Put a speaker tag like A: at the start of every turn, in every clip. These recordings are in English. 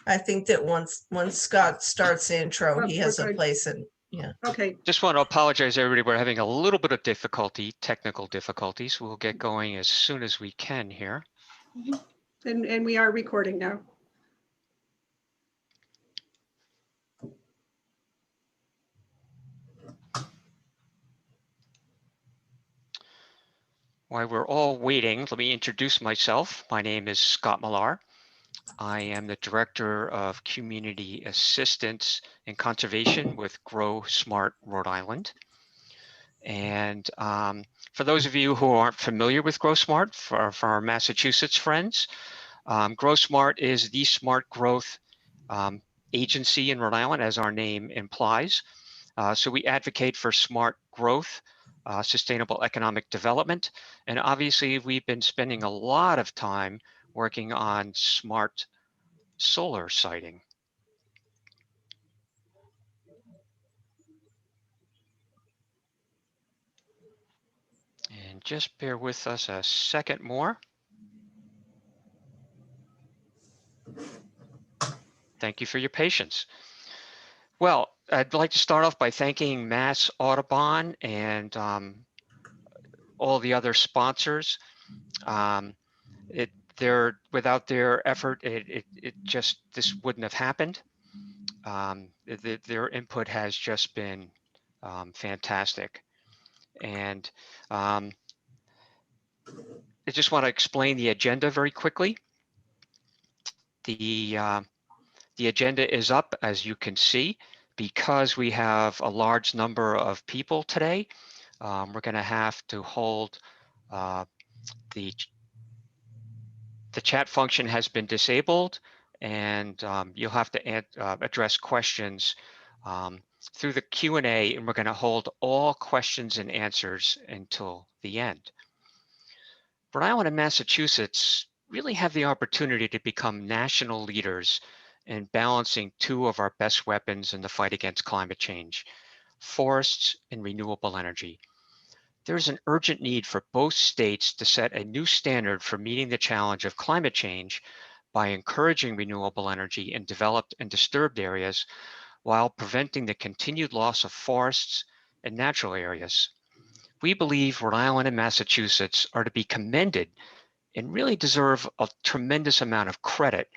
A: I think that once Scott starts the intro, he has a place in, yeah.
B: Okay.
C: Just want to apologize, everybody. We're having a little bit of difficulty, technical difficulties. We'll get going as soon as we can here.
B: And we are recording now.
C: While we're all waiting, let me introduce myself. My name is Scott Millar. I am the Director of Community Assistance and Conservation with Grow Smart Rhode Island. And for those of you who aren't familiar with Grow Smart, for our Massachusetts friends, Grow Smart is the smart growth agency in Rhode Island, as our name implies. So we advocate for smart growth, sustainable economic development, and obviously we've been spending a lot of time working on smart solar siting. And just bear with us a second more. Thank you for your patience. Well, I'd like to start off by thanking Mass Audubon and all the other sponsors. Without their effort, this wouldn't have happened. Their input has just been fantastic. And I just want to explain the agenda very quickly. The agenda is up, as you can see, because we have a large number of people today. We're going to have to hold the chat function has been disabled, and you'll have to address questions through the Q&A, and we're going to hold all questions and answers until the end. Rhode Island and Massachusetts really have the opportunity to become national leaders in balancing two of our best weapons in the fight against climate change, forests and renewable energy. There's an urgent need for both states to set a new standard for meeting the challenge of climate change by encouraging renewable energy in developed and disturbed areas while preventing the continued loss of forests and natural areas. We believe Rhode Island and Massachusetts are to be commended and really deserve a tremendous amount of credit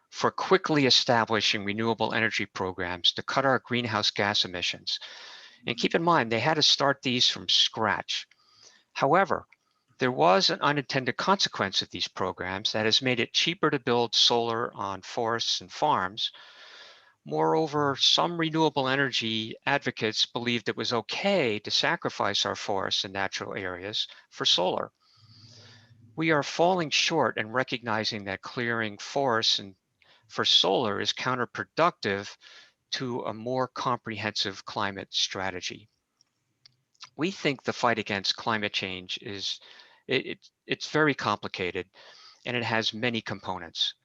C: for quickly establishing renewable energy programs to cut our greenhouse gas emissions. And keep in mind, they had to start these from scratch. However, there was an unintended consequence of these programs that has made it cheaper to build solar on forests and farms. Moreover, some renewable energy advocates believed it was okay to sacrifice our forests and natural areas for solar. We are falling short in recognizing that clearing forests and for solar is counterproductive to a more comprehensive climate strategy. We think the fight against climate change it's very complicated and it has many components.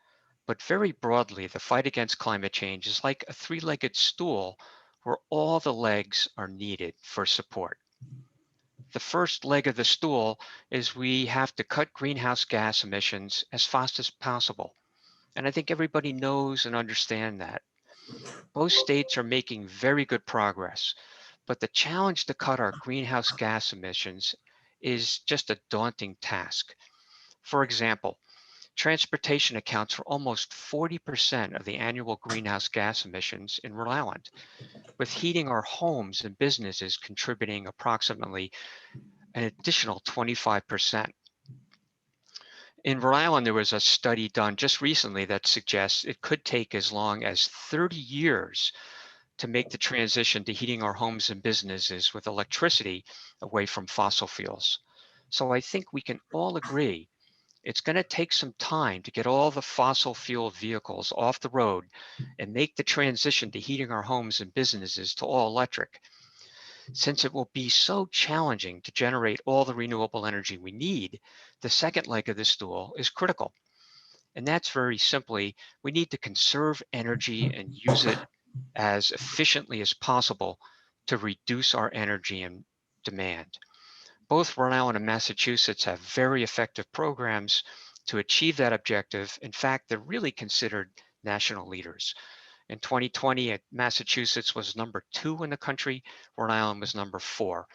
C: But very broadly, the fight against climate change is like a three-legged stool where all the legs are needed for support. The first leg of the stool is we have to cut greenhouse gas emissions as fast as possible. And I think everybody knows and understands that. Both states are making very good progress, but the challenge to cut our greenhouse gas emissions is just a daunting task. For example, transportation accounts for almost 40% of the annual greenhouse gas emissions in Rhode Island, with heating our homes and businesses contributing approximately an additional 25%. In Rhode Island, there was a study done just recently that suggests it could take as long as 30 years to make the transition to heating our homes and businesses with electricity away from fossil fuels. So I think we can all agree it's going to take some time to get all the fossil fuel vehicles off the road and make the transition to heating our homes and businesses to all electric. Since it will be so challenging to generate all the renewable energy we need, the second leg of the stool is critical. And that's very simply, we need to conserve energy and use it as efficiently as possible to reduce our energy and demand. Both Rhode Island and Massachusetts have very effective programs to achieve that objective. In fact, they're really considered national leaders. In 2020, Massachusetts was number 2 in the country. Rhode Island was number 4.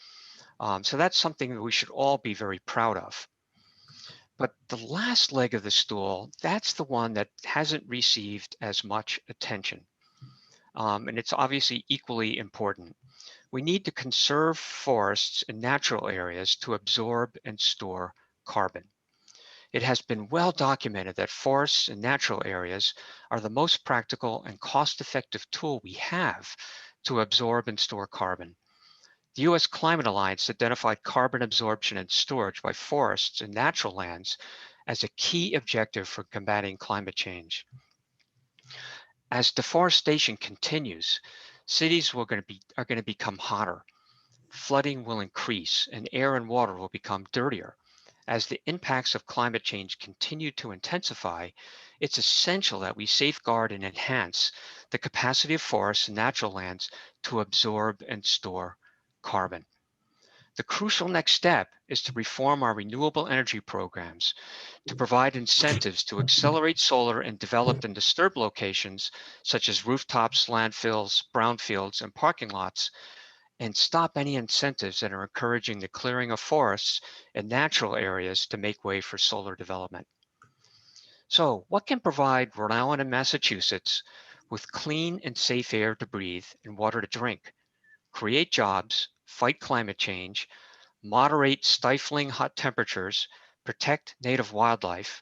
C: So that's something that we should all be very proud of. But the last leg of the stool, that's the one that hasn't received as much attention. And it's obviously equally important. We need to conserve forests and natural areas to absorb and store carbon. It has been well documented that forests and natural areas are the most practical and cost-effective tool we have to absorb and store carbon. The U.S. Climate Alliance identified carbon absorption and storage by forests and natural lands as a key objective for combating climate change. As deforestation continues, cities are going to become hotter. Flooding will increase and air and water will become dirtier. As the impacts of climate change continue to intensify, it's essential that we safeguard and enhance the capacity of forests and natural lands to absorb and store carbon. The crucial next step is to reform our renewable energy programs to provide incentives to accelerate solar in developed and disturbed locations, such as rooftops, landfills, brownfields, and parking lots, and stop any incentives that are encouraging the clearing of forests and natural areas to make way for solar development. So, what can provide Rhode Island and Massachusetts with clean and safe air to breathe and water to drink, create jobs, fight climate change, moderate stifling hot temperatures, protect native wildlife,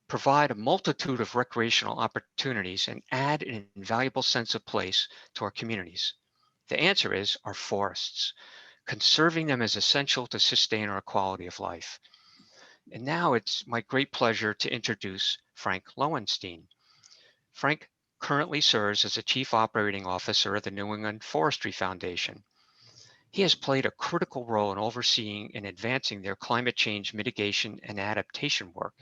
C: provide a multitude of recreational opportunities, and add an invaluable sense of place to our communities? The answer is our forests. Conserving them is essential to sustain our quality of life. And now it's my great pleasure to introduce Frank Lowenstein. Frank currently serves as the Chief Operating Officer of the New England Forestry Foundation. He has played a critical role in overseeing and advancing their climate change mitigation and adaptation work.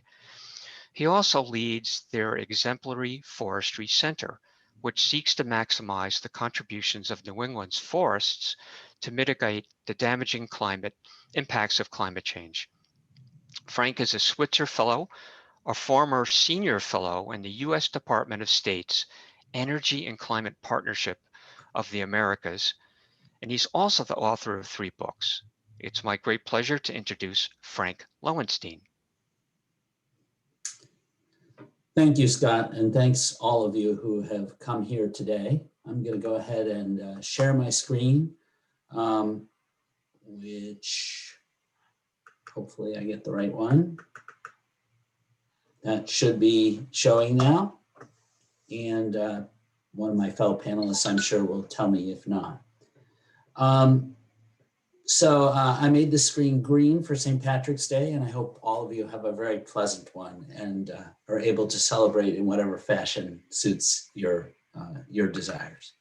C: He also leads their Exemplary Forestry Center, which seeks to maximize the contributions of New England's forests to mitigate the damaging climate impacts of climate change. Frank is a Switzer Fellow, a former Senior Fellow in the U.S. Department of State's Energy and Climate Partnership of the Americas, and he's also the author of 3 books. It's my great pleasure to introduce Frank Lowenstein.
D: Thank you, Scott, and thanks all of you who have come here today. I'm going to go ahead and share my screen, which hopefully I get the right one. That should be showing now, and one of my fellow panelists, I'm sure, will tell me if not. I made the screen green for St. Patrick's Day, and I hope all of you have a very pleasant one and are able to celebrate in whatever fashion suits your desires.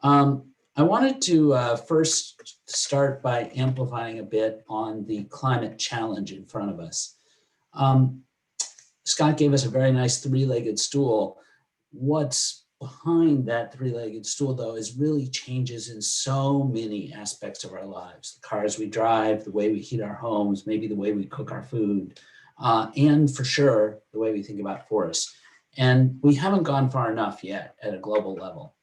D: I wanted to first start by amplifying a bit on the climate challenge in front of us. Scott gave us a very nice 3-legged stool. What's behind that 3-legged stool, though, is really changes in so many aspects of our lives. The cars we drive, the way we heat our homes, maybe the way we cook our food, and for sure, the way we think about forests. And we haven't gone far enough yet at a global level.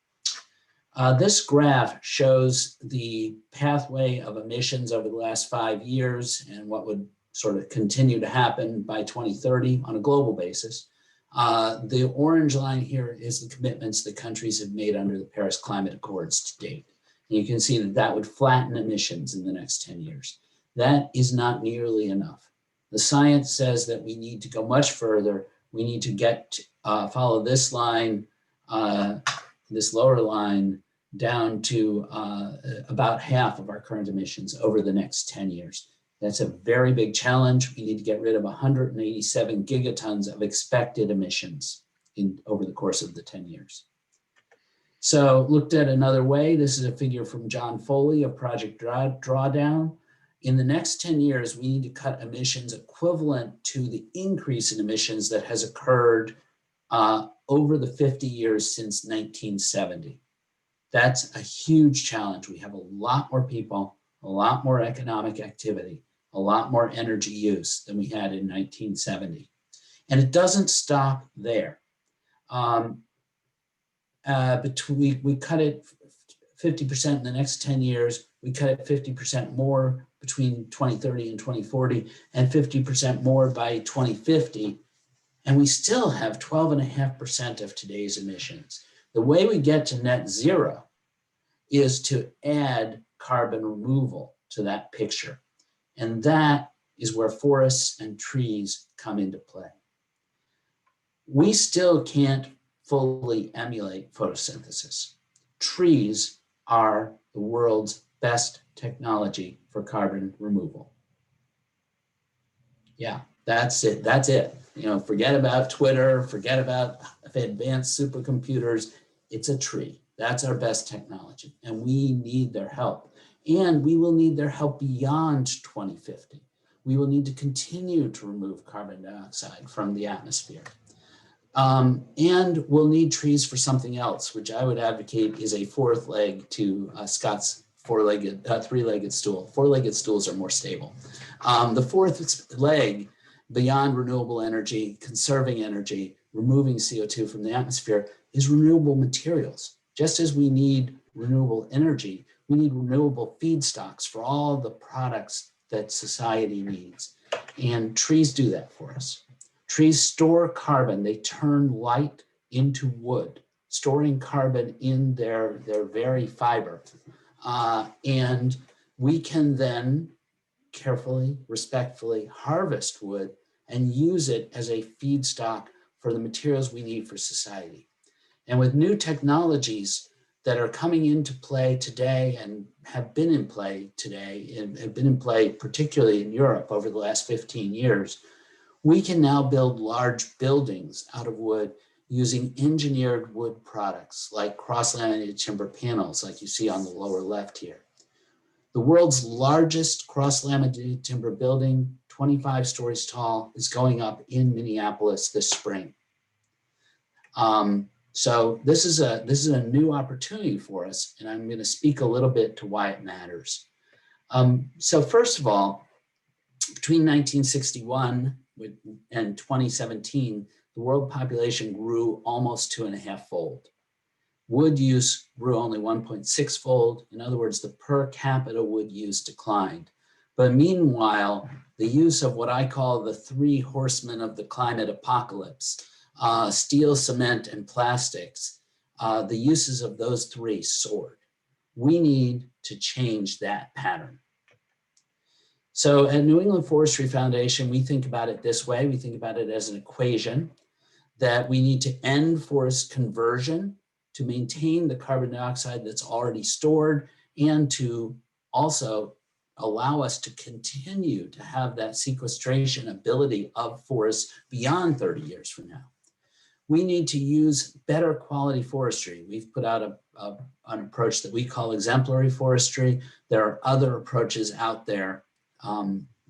D: This graph shows the pathway of emissions over the last 5 years and what would sort of continue to happen by 2030 on a global basis. The orange line here is the commitments that countries have made under the Paris Climate Accords to date. And you can see that that would flatten emissions in the next 10 years. That is not nearly enough. The science says that we need to go much further. We need to get follow this line, this lower line, down to about half of our current emissions over the next 10 years. That's a very big challenge. We need to get rid of 187 gigatons of expected emissions over the course of the 10 years. So looked at another way, this is a figure from John Foley of Project Drawdown. In the next 10 years, we need to cut emissions equivalent to the increase in emissions that has occurred over the 50 years since 1970. That's a huge challenge. We have a lot more people, a lot more economic activity, a lot more energy use than we had in 1970. And it doesn't stop there. We cut it 50% in the next 10 years. We cut it 50% more between 2030 and 2040, and 50% more by 2050. And we still have 12.5% of today's emissions. The way we get to net zero is to add carbon removal to that picture. And that is where forests and trees come into play. We still can't fully emulate photosynthesis. Trees are the world's best technology for carbon removal. Yeah, that's it. That's it. You know, forget about Twitter, forget about advanced supercomputers. It's a tree. That's our best technology, and we need their help. And we will need their help beyond 2050. We will need to continue to remove carbon dioxide from the atmosphere. And we'll need trees for something else, which I would advocate is a fourth leg to Scott's three-legged stool. Four-legged stools are more stable. The fourth leg, beyond renewable energy, conserving energy, removing CO2 from the atmosphere, is renewable materials. Just as we need renewable energy, we need renewable feedstocks for all the products that society needs. And trees do that for us. Trees store carbon. They turn light into wood, storing carbon in their very fiber. And we can then carefully, respectfully harvest wood and use it as a feedstock for the materials we need for society. And with new technologies that are coming into play today and have been in play today, and have been in play particularly in Europe over the last 15 years, we can now build large buildings out of wood using engineered wood products like cross-laminated timber panels, like you see on the lower left here. The world's largest cross-laminated timber building, 25 stories tall, is going up in Minneapolis this spring. So this is a new opportunity for us, and I'm going to speak a little bit to why it matters. So first of all, between 1961 and 2017, the world population grew almost 2.5-fold. Wood use grew only 1.6-fold. In other words, the per capita wood use declined. But meanwhile, the use of what I call the three horsemen of the climate apocalypse, steel, cement, and plastics, the uses of those three soared. We need to change that pattern. So at New England Forestry Foundation, we think about it this way. We think about it as an equation that we need to end forest conversion to maintain the carbon dioxide that's already stored and to also allow us to continue to have that sequestration ability of forests beyond 30 years from now. We need to use better quality forestry. We've put out an approach that we call exemplary forestry. There are other approaches out there.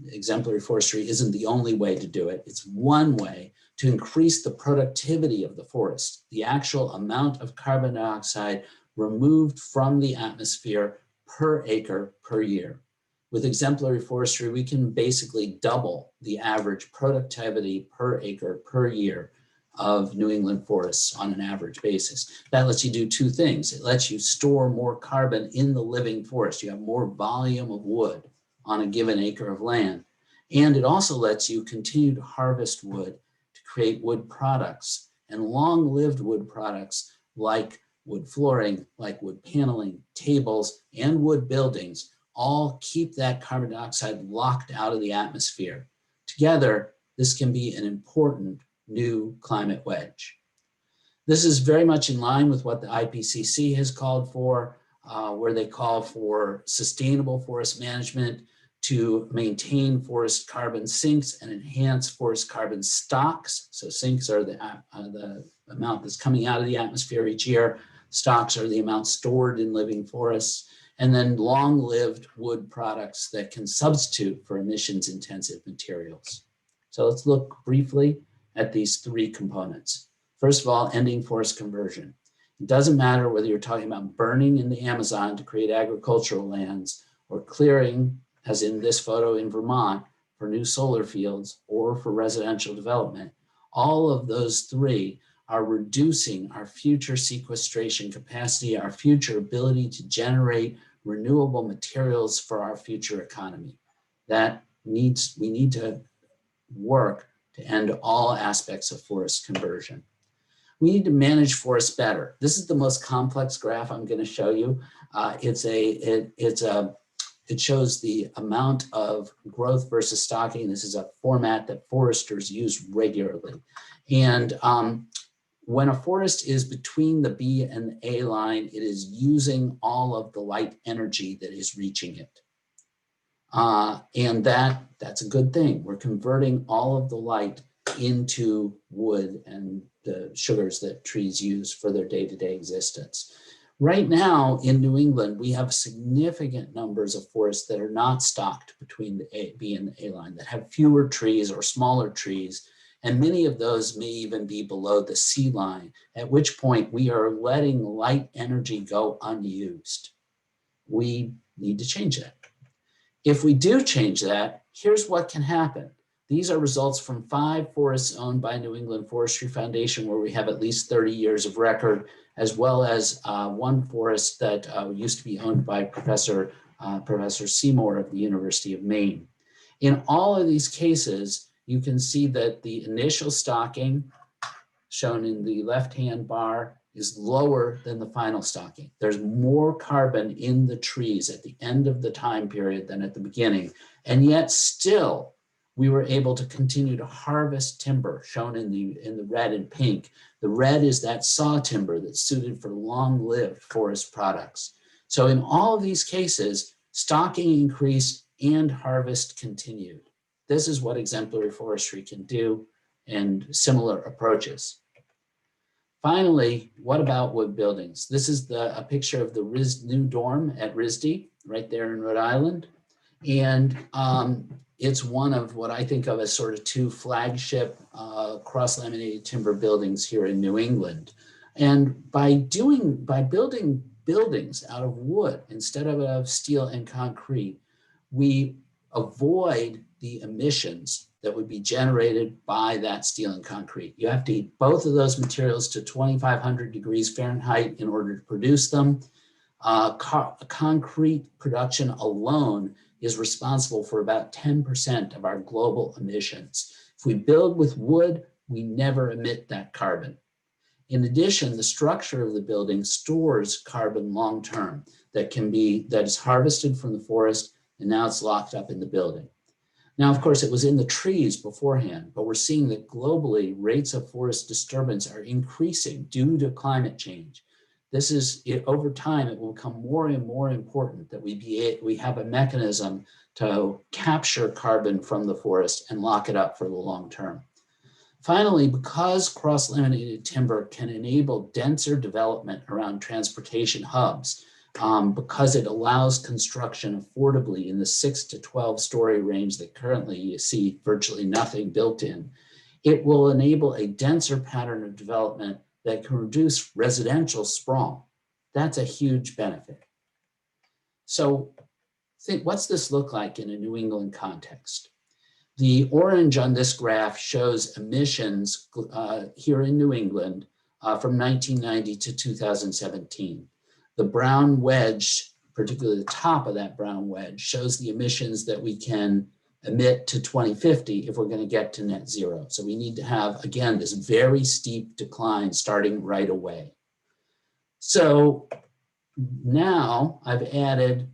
D: Exemplary forestry isn't the only way to do it. It's one way to increase the productivity of the forest, the actual amount of carbon dioxide removed from the atmosphere per acre per year. With exemplary forestry, we can basically double the average productivity per acre per year of New England forests on an average basis. That lets you do two things. It lets you store more carbon in the living forest. You have more volume of wood on a given acre of land. And it also lets you continue to harvest wood to create wood products, and long-lived wood products like wood flooring, like wood paneling, tables, and wood buildings all keep that carbon dioxide locked out of the atmosphere. Together, this can be an important new climate wedge. This is very much in line with what the IPCC has called for, where they call for sustainable forest management to maintain forest carbon sinks and enhance forest carbon stocks. So sinks are the amount that's coming out of the atmosphere each year. Stocks are the amount stored in living forests. And then long-lived wood products that can substitute for emissions-intensive materials. So let's look briefly at these three components. First of all, ending forest conversion. It doesn't matter whether you're talking about burning in the Amazon to create agricultural lands or clearing, as in this photo in Vermont, for new solar fields or for residential development. All of those three are reducing our future sequestration capacity, our future ability to generate renewable materials for our future economy. We need to work to end all aspects of forest conversion. We need to manage forests better. This is the most complex graph I'm going to show you. It shows the amount of growth versus stocking. This is a format that foresters use regularly. And when a forest is between the B and the A line, it is using all of the light energy that is reaching it. And that's a good thing. We're converting all of the light into wood and the sugars that trees use for their day-to-day existence. Right now in New England, we have significant numbers of forests that are not stocked between the B and the A line, that have fewer trees or smaller trees. And many of those may even be below the C line, at which point we are letting light energy go unused. We need to change that. If we do change that, here's what can happen. These are results from 5 forests owned by New England Forestry Foundation, where we have at least 30 years of record, as well as one forest that used to be owned by Professor Seymour of the University of Maine. In all of these cases, you can see that the initial stocking, shown in the left-hand bar, is lower than the final stocking. There's more carbon in the trees at the end of the time period than at the beginning, and yet still, we were able to continue to harvest timber, shown in the red and pink. The red is that saw timber that's suited for long-lived forest products. So in all of these cases, stocking increased and harvest continued. This is what exemplary forestry can do, and similar approaches. Finally, what about wood buildings? This is a picture of the new dorm at RISD, right there in Rhode Island. And it's one of what I think of as sort of 2 flagship cross-laminated timber buildings here in New England. And by building buildings out of wood instead of steel and concrete, we avoid the emissions that would be generated by that steel and concrete. You have to heat both of those materials to 2,500 degrees Fahrenheit in order to produce them. Concrete production alone is responsible for about 10% of our global emissions. If we build with wood, we never emit that carbon. In addition, the structure of the building stores carbon long-term that is harvested from the forest, and now it's locked up in the building. Now, of course, it was in the trees beforehand, but we're seeing that globally rates of forest disturbance are increasing due to climate change. This is, over time, it will become more and more important that we have a mechanism to capture carbon from the forest and lock it up for the long term. Finally, because cross-laminated timber can enable denser development around transportation hubs, because it allows construction affordably in the 6 to 12 story range that currently you see virtually nothing built in, it will enable a denser pattern of development that can reduce residential sprawl. That's a huge benefit. So what's this look like in a New England context? The orange on this graph shows emissions here in New England from 1990 to 2017. The brown wedge, particularly the top of that brown wedge, shows the emissions that we can emit to 2050 if we're going to get to net zero. So we need to have, again, this very steep decline starting right away. So now I've added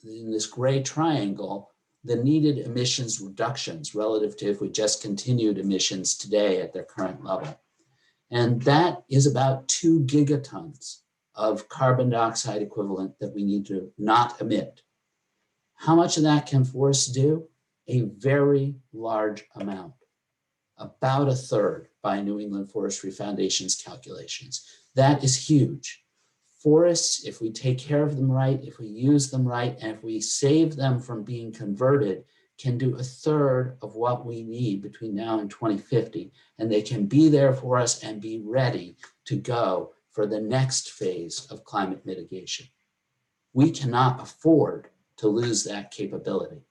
D: in this gray triangle the needed emissions reductions relative to if we just continued emissions today at their current level. And that is about 2 gigatons of carbon dioxide equivalent that we need to not emit. How much of that can forests do? A very large amount, about 1/3 by New England Forestry Foundation's calculations. That is huge. Forests, if we take care of them right, if we use them right, and if we save them from being converted, can do 1/3 of what we need between now and 2050. And they can be there for us and be ready to go for the next phase of climate mitigation. We cannot afford to lose that capability.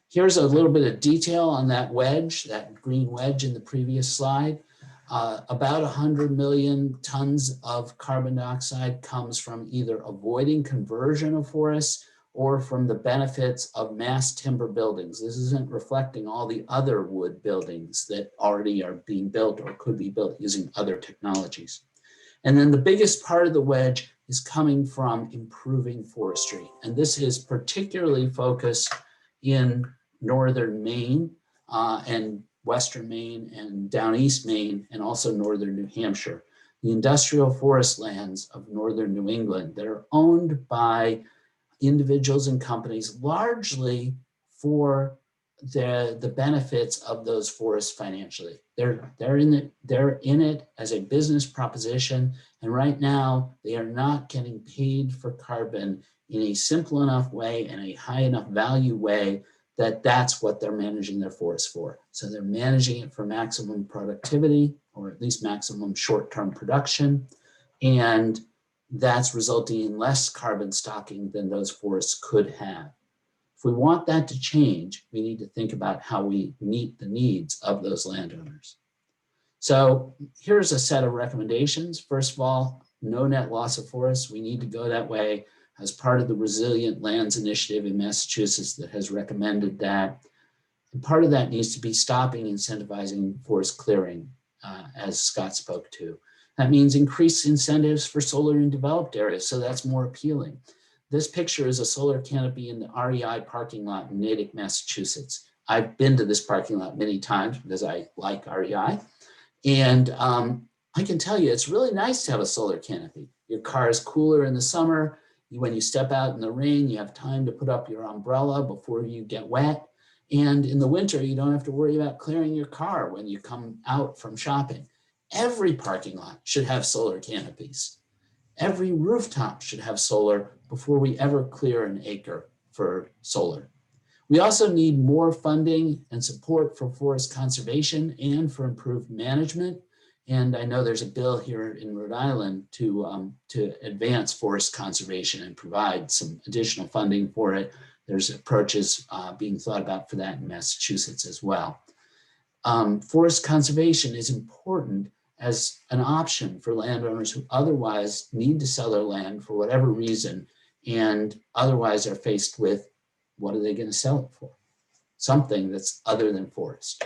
D: Here's a little bit of detail on that wedge, that green wedge in the previous slide. About 100 million tons of carbon dioxide comes from either avoiding conversion of forests or from the benefits of mass timber buildings. This isn't reflecting all the other wood buildings that already are being built or could be built using other technologies. And then the biggest part of the wedge is coming from improving forestry. And this is particularly focused in northern Maine and western Maine and down east Maine, and also northern New Hampshire. The industrial forest lands of northern New England that are owned by individuals and companies largely for the benefits of those forests financially. They're in it as a business proposition, and right now they are not getting paid for carbon in a simple enough way and a high enough value way that that's what they're managing their forests for. So they're managing it for maximum productivity, or at least maximum short-term production, and that's resulting in less carbon stocking than those forests could have. If we want that to change, we need to think about how we meet the needs of those landowners. So here's a set of recommendations. First of all, no net loss of forests. We need to go that way as part of the Resilient Lands Initiative in Massachusetts that has recommended that. And part of that needs to be stopping incentivizing forest clearing, as Scott spoke to. That means increased incentives for solar in developed areas, so that's more appealing. This picture is a solar canopy in the REI parking lot in Natick, Massachusetts. I've been to this parking lot many times because I like REI. And I can tell you, it's really nice to have a solar canopy. Your car is cooler in the summer. When you step out in the rain, you have time to put up your umbrella before you get wet. And in the winter, you don't have to worry about clearing your car when you come out from shopping. Every parking lot should have solar canopies. Every rooftop should have solar before we ever clear an acre for solar. We also need more funding and support for forest conservation and for improved management. And I know there's a bill here in Rhode Island to advance forest conservation and provide some additional funding for it. There's approaches being thought about for that in Massachusetts as well. Forest conservation is important as an option for landowners who otherwise need to sell their land for whatever reason, and otherwise are faced with, what are they going to sell it for? Something that's other than forest.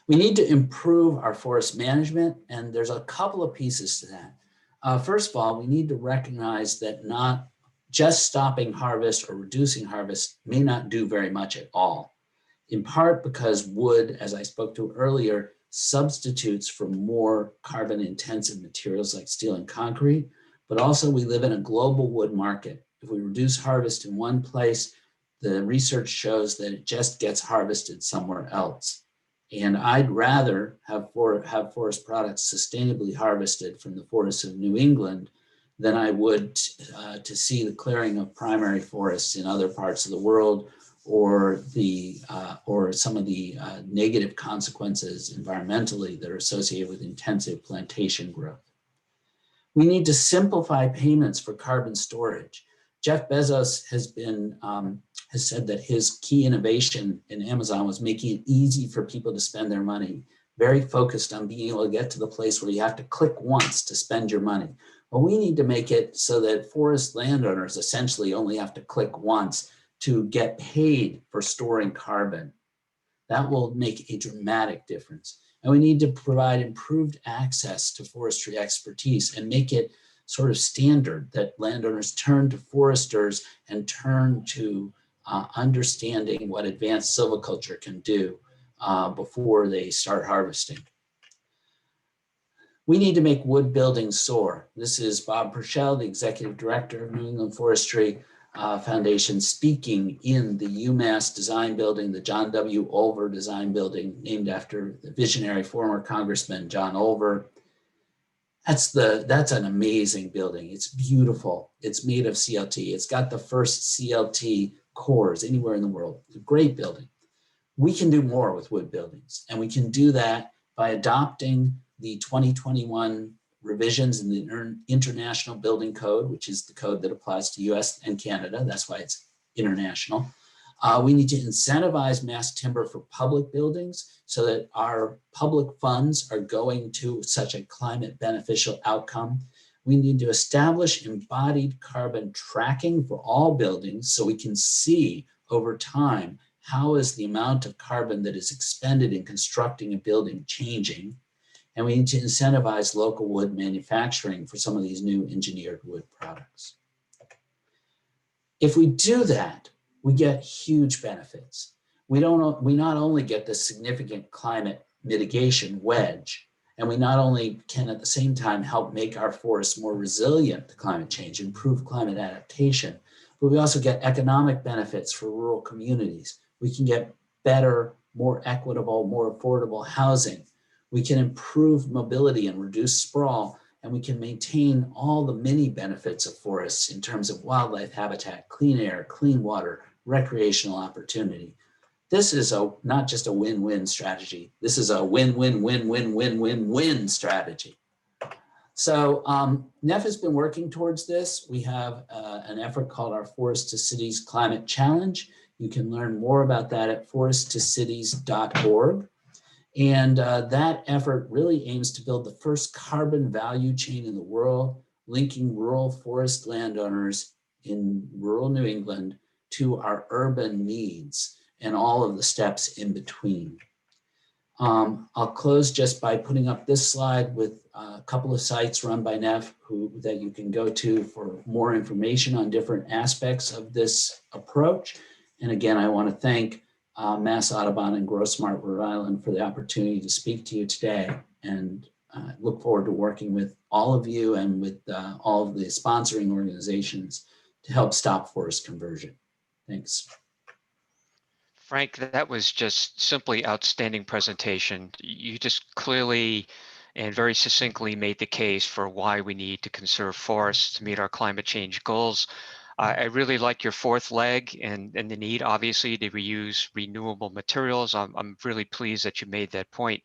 D: We need to improve our forest management, and there's a couple of pieces to that. First of all, we need to recognize that not just stopping harvest or reducing harvest may not do very much at all, in part because wood, as I spoke to earlier, substitutes for more carbon intensive materials like steel and concrete, but also we live in a global wood market. If we reduce harvest in one place, the research shows that it just gets harvested somewhere else. And I'd rather have forest products sustainably harvested from the forests of New England than I would to see the clearing of primary forests in other parts of the world, or some of the negative consequences environmentally that are associated with intensive plantation growth. We need to simplify payments for carbon storage. Jeff Bezos has said that his key innovation in Amazon was making it easy for people to spend their money, very focused on being able to get to the place where you have to click once to spend your money. Well, we need to make it so that forest landowners essentially only have to click once to get paid for storing carbon. That will make a dramatic difference. And we need to provide improved access to forestry expertise and make it sort of standard that landowners turn to foresters and turn to understanding what advanced silviculture can do before they start harvesting. We need to make wood buildings soar. This is Bob Purcell, the executive director of New England Forestry Foundation, speaking in the UMass Design Building, the John W. Olver Design Building, named after the visionary former Congressman John Olver. That's an amazing building. It's beautiful. It's made of CLT. It's got the first CLT cores anywhere in the world. It's a great building. We can do more with wood buildings, and we can do that by adopting the 2021 revisions in the International Building Code, which is the code that applies to US and Canada. That's why it's international. We need to incentivize mass timber for public buildings so that our public funds are going to such a climate beneficial outcome. We need to establish embodied carbon tracking for all buildings so we can see over time how is the amount of carbon that is expended in constructing a building changing. And we need to incentivize local wood manufacturing for some of these new engineered wood products. If we do that, we get huge benefits. We not only get the significant climate mitigation wedge, and we not only can at the same time help make our forests more resilient to climate change, improve climate adaptation, but we also get economic benefits for rural communities. We can get better, more equitable, more affordable housing. We can improve mobility and reduce sprawl, and we can maintain all the many benefits of forests in terms of wildlife habitat, clean air, clean water, recreational opportunity. This is not just a win-win strategy. This is a win-win-win-win-win-win-win strategy. So NEF has been working towards this. We have an effort called our Forest to Cities Climate Challenge. You can learn more about that at foresttocities.org. And that effort really aims to build the first carbon value chain in the world, linking rural forest landowners in rural New England to our urban needs and all of the steps in between. I'll close just by putting up this slide with a couple of sites run by NEF that you can go to for more information on different aspects of this approach. And again, I want to thank Mass Audubon and GrowSmart Rhode Island for the opportunity to speak to you today, and look forward to working with all of you and with all of the sponsoring organizations to help stop forest conversion. Thanks.
C: Frank, that was just simply outstanding presentation. You just clearly and very succinctly made the case for why we need to conserve forests to meet our climate change goals. I really like your fourth leg and the need, obviously, to reuse renewable materials. I'm really pleased that you made that point.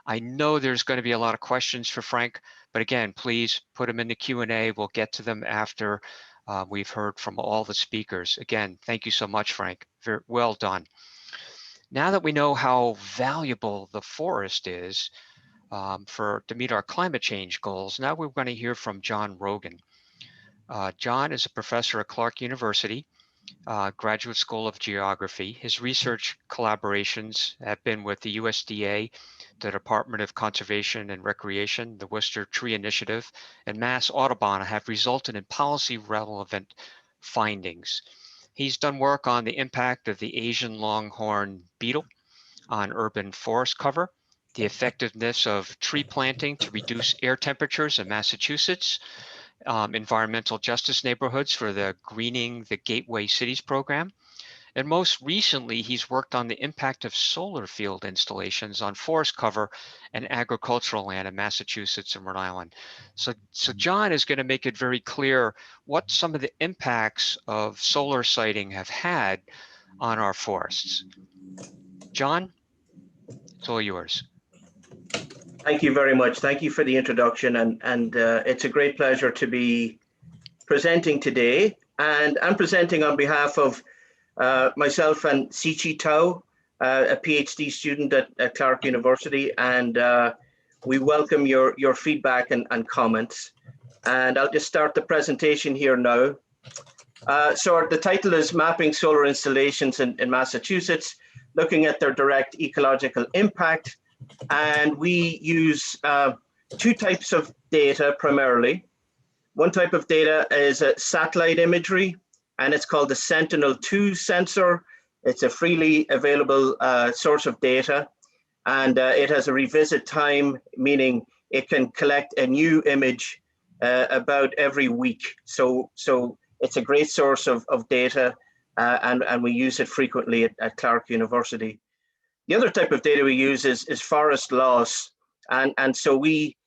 C: I know there's going to be a lot of questions for Frank, but again, please put them in the Q&A. We'll get to them after we've heard from all the speakers. Again, thank you so much, Frank. Very well done. Now that we know how valuable the forest is to meet our climate change goals, now we're going to hear from John Rogan. John is a professor at Clark University, Graduate School of Geography. His research collaborations have been with the USDA, the Department of Conservation and Recreation, the Worcester Tree Initiative, and Mass Audubon have resulted in policy-relevant findings. He's done work on the impact of the Asian longhorn beetle on urban forest cover, the effectiveness of tree planting to reduce air temperatures in Massachusetts, environmental justice neighborhoods for the Greening the Gateway Cities program. And most recently, he's worked on the impact of solar field installations on forest cover and agricultural land in Massachusetts and Rhode Island. So John is going to make it very clear what some of the impacts of solar siting have had on our forests. John, it's all yours.
E: Thank you very much. Thank you for the introduction, and it's a great pleasure to be presenting today. And I'm presenting on behalf of myself and Siqi Tao, a PhD student at Clark University, and we welcome your feedback and comments. And I'll just start the presentation here now. So the title is Mapping Solar Installations in Massachusetts, looking at their direct ecological impact. And we use two types of data primarily. One type of data is satellite imagery, and it's called the Sentinel-2 sensor. It's a freely available source of data, and it has a revisit time, meaning it can collect a new image about every week. So it's a great source of data, and we use it frequently at Clark University. The other type of data we use is forest loss. And so we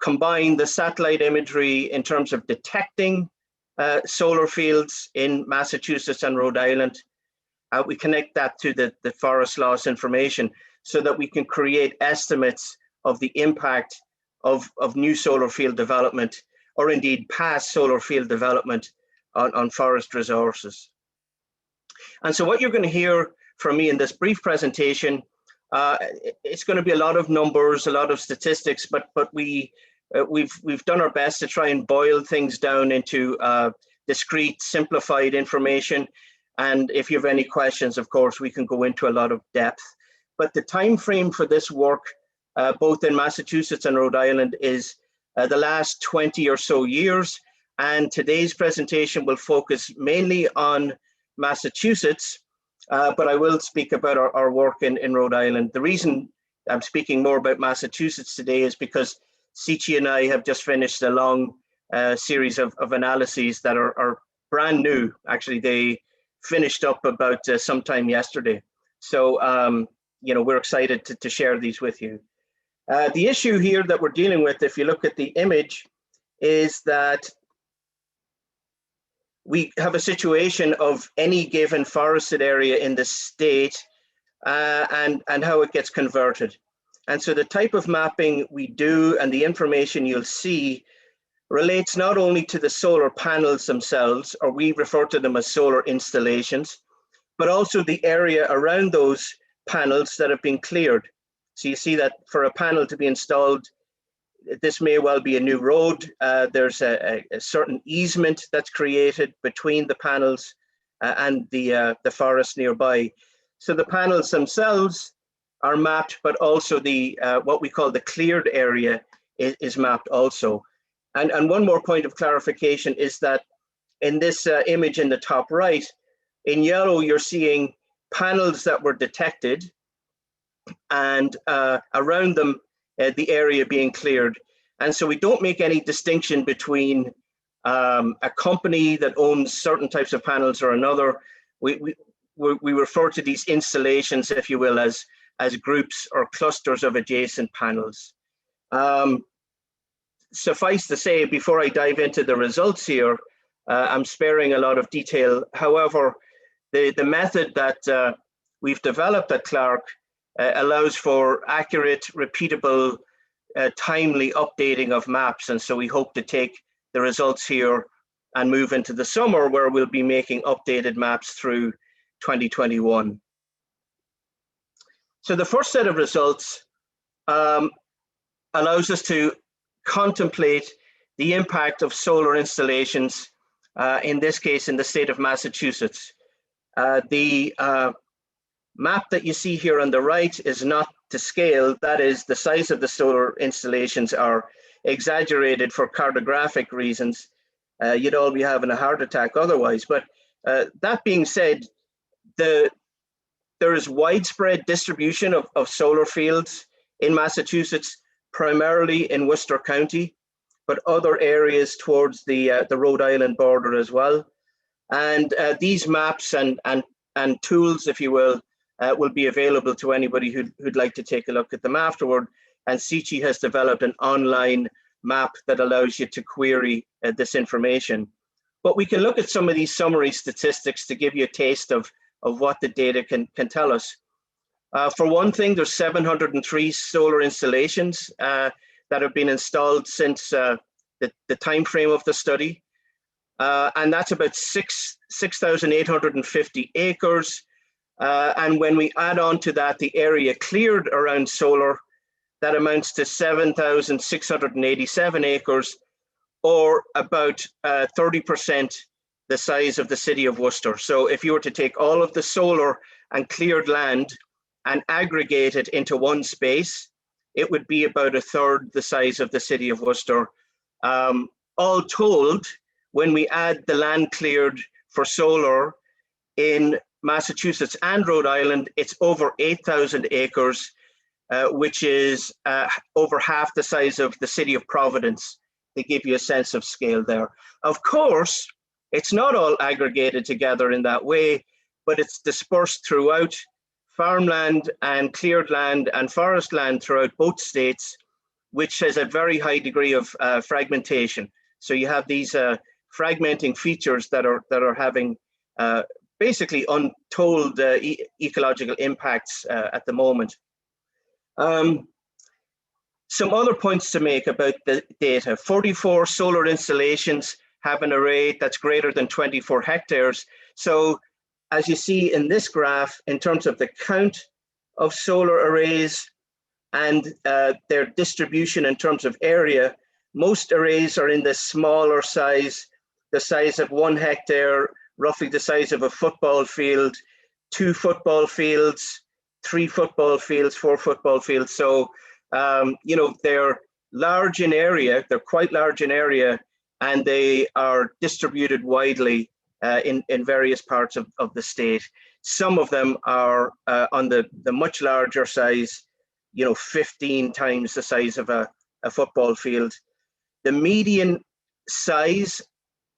E: combine the satellite imagery in terms of detecting solar fields in Massachusetts and Rhode Island. We connect that to the forest loss information so that we can create estimates of the impact of new solar field development, or indeed past solar field development on forest resources. And so what you're going to hear from me in this brief presentation, it's going to be a lot of numbers, a lot of statistics, but we've done our best to try and boil things down into discrete, simplified information. And if you have any questions, of course, we can go into a lot of depth. But the time frame for this work, both in Massachusetts and Rhode Island, is the last 20 or so years. And today's presentation will focus mainly on Massachusetts, but I will speak about our work in Rhode Island. The reason I'm speaking more about Massachusetts today is because Sichi and I have just finished a long series of analyses that are brand new. Actually, they finished up about sometime yesterday. So, we're excited to share these with you. The issue here that we're dealing with, if you look at the image, is that we have a situation of any given forested area in the state and how it gets converted. And so the type of mapping we do and the information you'll see relates not only to the solar panels themselves, or we refer to them as solar installations, but also the area around those panels that have been cleared. So you see that for a panel to be installed, this may well be a new road. There's a certain easement that's created between the panels and the forest nearby. So the panels themselves are mapped, but also the what we call the cleared area is mapped also. And one more point of clarification is that in this image in the top right, in yellow, you're seeing panels that were detected, and around them, the area being cleared. And so we don't make any distinction between a company that owns certain types of panels or another. We refer to these installations, if you will, as groups or clusters of adjacent panels. Suffice to say, before I dive into the results here, I'm sparing a lot of detail. However, the method that we've developed at Clark allows for accurate, repeatable, timely updating of maps. And so we hope to take the results here and move into the summer, where we'll be making updated maps through 2021. So the first set of results allows us to contemplate the impact of solar installations, in this case, in the state of Massachusetts. The map that you see here on the right is not to scale. That is, the size of the solar installations are exaggerated for cartographic reasons. You'd all be having a heart attack otherwise. But that being said, there is widespread distribution of solar fields in Massachusetts, primarily in Worcester County, but other areas towards the Rhode Island border as well. And these maps and tools, if you will be available to anybody who'd like to take a look at them afterward. And Sichi has developed an online map that allows you to query this information. But we can look at some of these summary statistics to give you a taste of what the data can tell us. For one thing, there's 703 solar installations that have been installed since the time frame of the study. And that's about 6,850 acres. And when we add on to that the area cleared around solar, that amounts to 7,687 acres, or about 30% the size of the city of Worcester. So if you were to take all of the solar and cleared land and aggregate it into one space, it would be about a third the size of the city of Worcester. All told, when we add the land cleared for solar in Massachusetts and Rhode Island, it's over 8,000 acres, which is over half the size of the city of Providence, to give you a sense of scale there. Of course, it's not all aggregated together in that way, but it's dispersed throughout farmland and cleared land and forest land throughout both states, which has a very high degree of fragmentation. So you have these fragmenting features that are having basically untold ecological impacts at the moment. Some other points to make about the data: 44 solar installations have an array that's greater than 24 hectares. So as you see in this graph, in terms of the count of solar arrays and their distribution in terms of area, most arrays are in the smaller size, the size of 1 hectare, roughly the size of a football field, 2 football fields, 3 football fields, 4 football fields. So, you know, they're large in area, they're quite large in area, and they are distributed widely in various parts of the state. Some of them are on the much larger size, you know, 15 times the size of a football field. The median size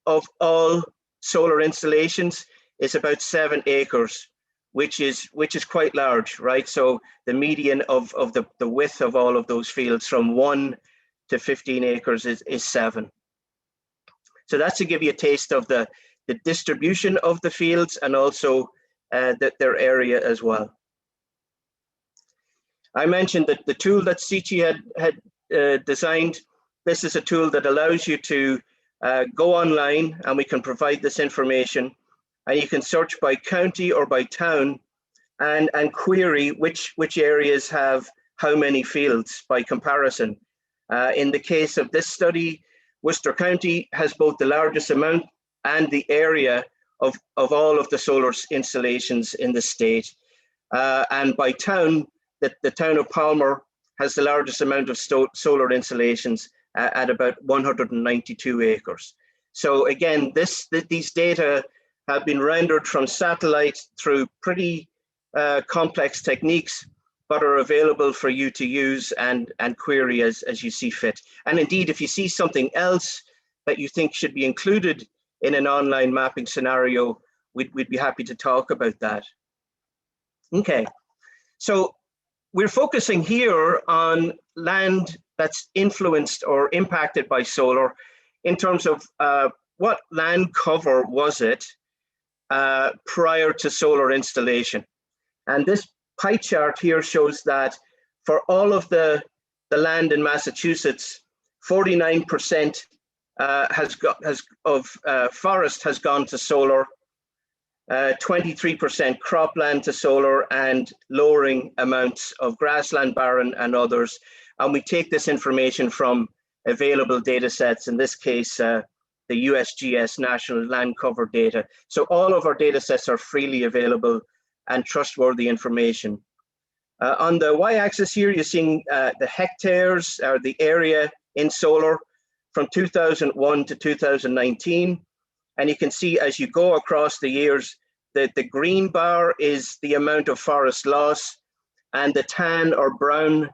E: of all solar installations is about 7 acres, which is quite large, right? So the median of the width of all of those fields from 1 to 15 acres is 7. So that's to give you a taste of the distribution of the fields and also their area as well. I mentioned that the tool that Sichi had designed. This is a tool that allows you to go online, and we can provide this information, and you can search by county or by town and query which areas have how many fields by comparison. In the case of this study, Worcester County has both the largest amount and the area of all of the solar installations in the state. And by town, the town of Palmer has the largest amount of solar installations at about 192 acres. So again, these data have been rendered from satellite through pretty complex techniques, but are available for you to use and query as you see fit. And indeed, if you see something else that you think should be included in an online mapping scenario, we'd be happy to talk about that. Okay, so we're focusing here on land that's influenced or impacted by solar in terms of what land cover was it prior to solar installation. And this pie chart here shows that for all of the land in Massachusetts, 49% of forest has gone to solar, 23% cropland to solar, and lowering amounts of grassland, barren, and others. And we take this information from available data sets, in this case, the USGS National Land Cover data. So all of our data sets are freely available and trustworthy information. On the y-axis here, you're seeing the hectares, or the area in solar from 2001 to 2019. And you can see as you go across the years, that the green bar is the amount of forest loss, and the tan or brown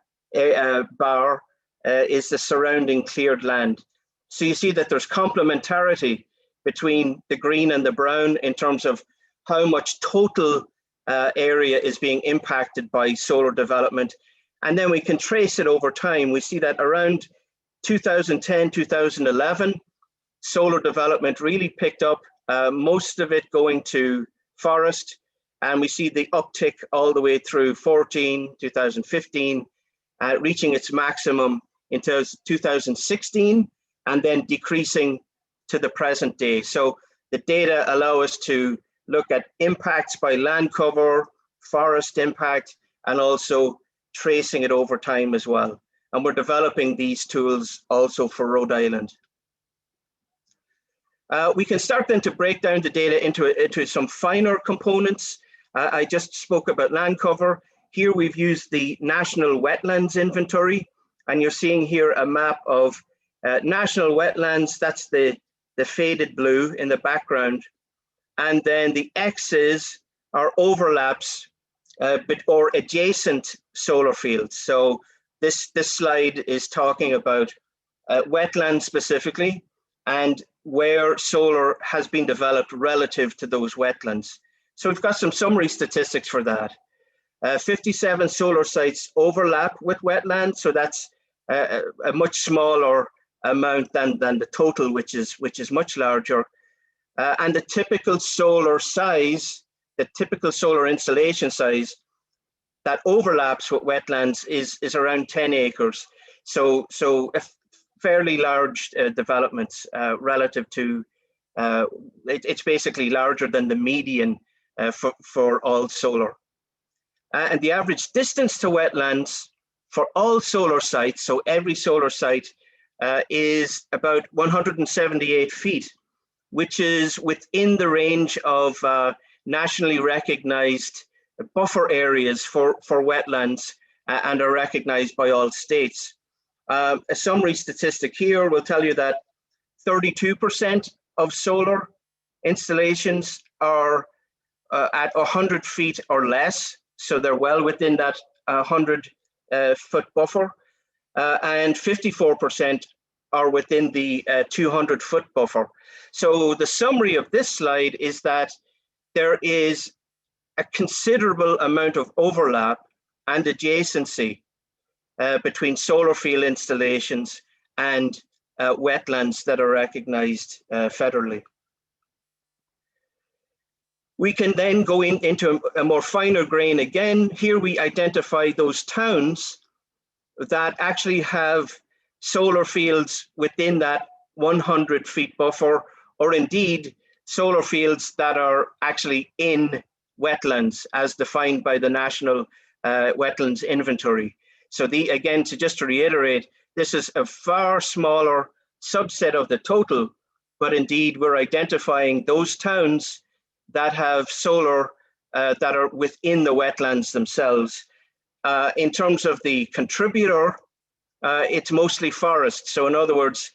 E: bar is the surrounding cleared land. So you see that there's complementarity between the green and the brown in terms of how much total area is being impacted by solar development. And then we can trace it over time. We see that around 2010, 2011, solar development really picked up, most of it going to forest. And we see the uptick all the way through 2015, reaching its maximum in 2016, and then decreasing to the present day. So the data allow us to look at impacts by land cover, forest impact, and also tracing it over time as well. And we're developing these tools also for Rhode Island. We can start then to break down the data into some finer components. I just spoke about land cover. Here we've used the National Wetlands Inventory, and you're seeing here a map of national wetlands. That's the faded blue in the background. And then the X's are overlaps or adjacent solar fields. So this slide is talking about wetlands specifically, and where solar has been developed relative to those wetlands. So we've got some summary statistics for that. 57 solar sites overlap with wetlands, so that's a much smaller amount than the total, which is much larger. And the typical solar size, the typical solar installation size that overlaps with wetlands is around 10 acres. So fairly large developments relative to, it's basically larger than the median for all solar. And the average distance to wetlands for all solar sites, so every solar site, is about 178 feet, which is within the range of nationally recognized buffer areas for wetlands and are recognized by all states. A summary statistic here will tell you that 32% of solar installations are at 100 feet or less, so they're well within that 100-foot buffer, and 54% are within the 200-foot buffer. So the summary of this slide is that there is a considerable amount of overlap and adjacency between solar field installations and wetlands that are recognized federally. We can then go into a more finer grain again. Here we identify those towns that actually have solar fields within that 100 feet buffer, or indeed solar fields that are actually in wetlands as defined by the National Wetlands Inventory. So again, just to reiterate, this is a far smaller subset of the total, but indeed we're identifying those towns that have solar that are within the wetlands themselves. In terms of the contributor, it's mostly forest. So in other words,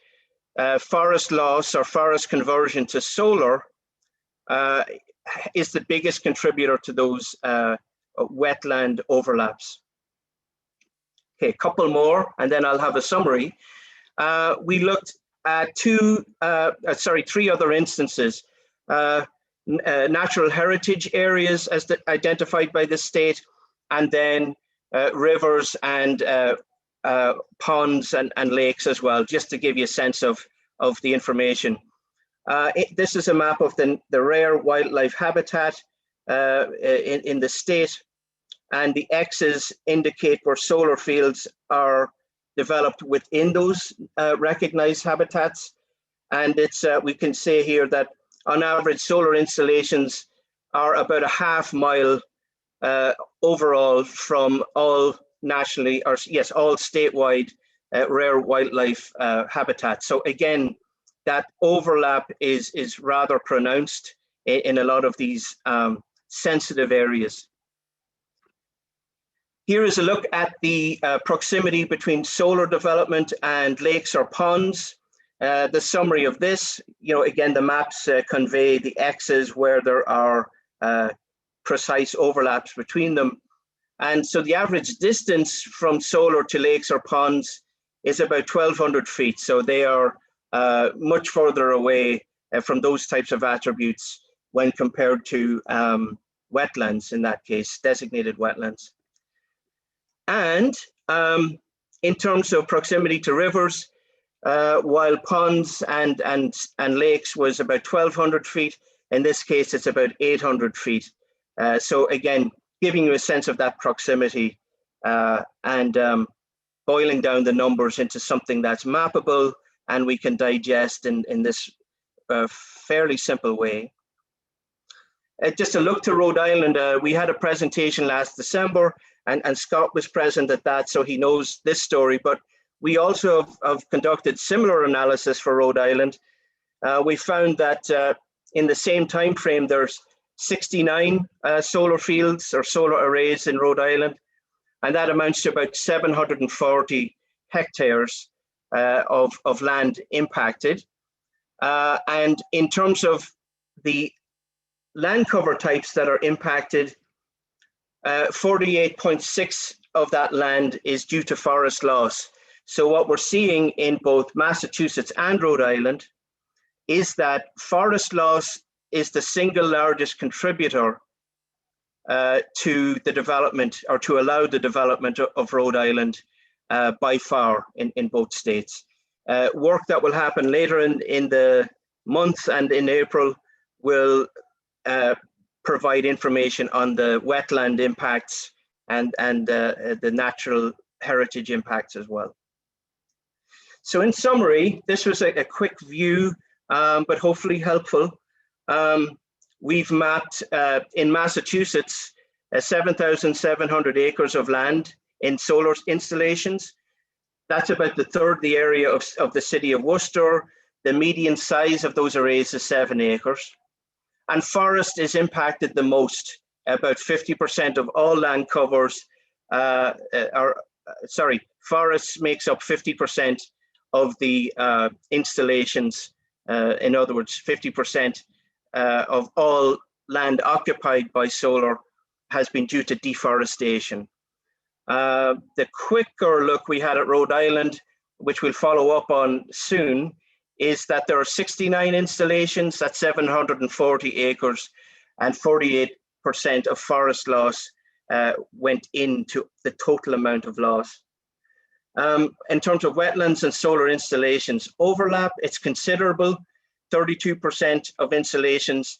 E: forest loss or forest conversion to solar is the biggest contributor to those wetland overlaps. Okay, a couple more, and then I'll have a summary. We looked at three other instances. Natural heritage areas as identified by the state, and then rivers and ponds and lakes as well, just to give you a sense of the information. This is a map of the rare wildlife habitat in the state, and the X's indicate where solar fields are developed within those recognized habitats. And it's we can say here that on average, solar installations are about a half mile overall from all nationally, or yes, all statewide rare wildlife habitats. So again, that overlap is rather pronounced in a lot of these sensitive areas. Here is a look at the proximity between solar development and lakes or ponds. The summary of this, again, the maps convey the X's where there are precise overlaps between them. And so the average distance from solar to lakes or ponds is about 1,200 feet. So they are much further away from those types of attributes when compared to wetlands, in that case, designated wetlands. And in terms of proximity to rivers, while ponds and lakes was about 1,200 feet, in this case, it's about 800 feet. So again, giving you a sense of that proximity and boiling down the numbers into something that's mappable and we can digest in this fairly simple way. Just a look to Rhode Island, we had a presentation last December and Scott was present at that, so he knows this story, but we also have conducted similar analysis for Rhode Island. We found that in the same time frame, there's 69 solar fields or solar arrays in Rhode Island, and that amounts to about 740 hectares of land impacted. And in terms of the land cover types that are impacted, 48.6 of that land is due to forest loss. So what we're seeing in both Massachusetts and Rhode Island is that forest loss is the single largest contributor to the development, or to allow the development of Rhode Island by far in both states. Work that will happen later in the month and in April will provide information on the wetland impacts and the natural heritage impacts as well. So in summary, this was a quick view, but hopefully helpful we've mapped in Massachusetts 7,700 acres of land in solar installations. That's about the third the area of the city of Worcester. The median size of those arrays is 7 acres. And forest is impacted the most. About 50% of all land covers forests makes up 50% of the installations. In other words, 50% of all land occupied by solar has been due to deforestation. The quicker look we had at Rhode Island, which we'll follow up on soon, is that there are 69 installations at 740 acres, and 48% of forest loss went into the total amount of loss. In terms of wetlands and solar installations overlap, it's considerable. 32% of installations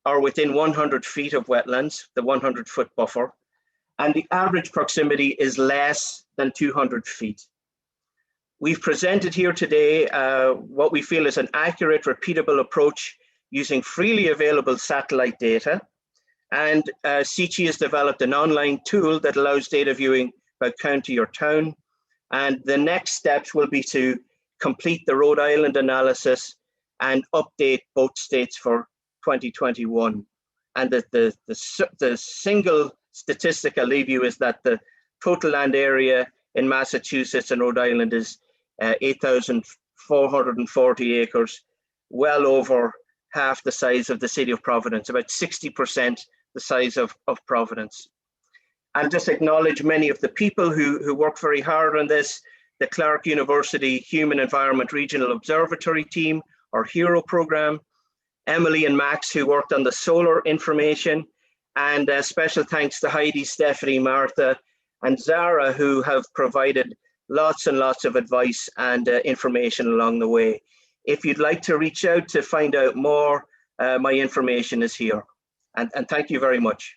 E: are within 100 feet of wetlands, the 100-foot buffer, and the average proximity is less than 200 feet. We've presented here today what we feel is an accurate, repeatable approach using freely available satellite data. And SEACHI has developed an online tool that allows data viewing by county or town. And the next steps will be to complete the Rhode Island analysis and update both states for 2021. And the single statistic I'll leave you is that the total land area in Massachusetts and Rhode Island is 8,440 acres, well over half the size of the city of Providence, about 60% the size of Providence. And just acknowledge many of the people who work very hard on this, the Clark University Human Environment Regional Observatory team, our HERO program, Emily and Max who worked on the solar information, and special thanks to Heidi, Stephanie, Martha, and Zara who have provided lots and lots of advice and information along the way. If you'd like to reach out to find out more, my information is here. And thank you very much.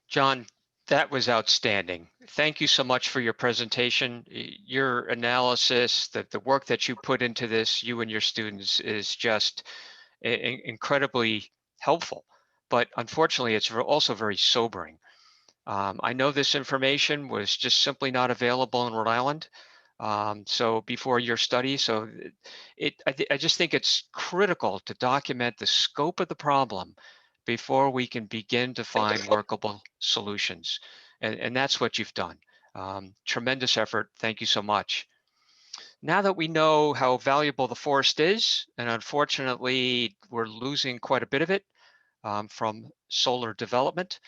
C: John, that was outstanding. Thank you so much for your presentation. Your analysis, the work that you put into this, you and your students, is just incredibly helpful. But unfortunately, it's also very sobering. I know this information was just simply not available in Rhode Island. So before your study, so I just think it's critical to document the scope of the problem before we can begin to find workable solutions. And that's what you've done. Tremendous effort. Thank you so much. Now that we know how valuable the forest is, and unfortunately we're losing quite a bit of it from solar development,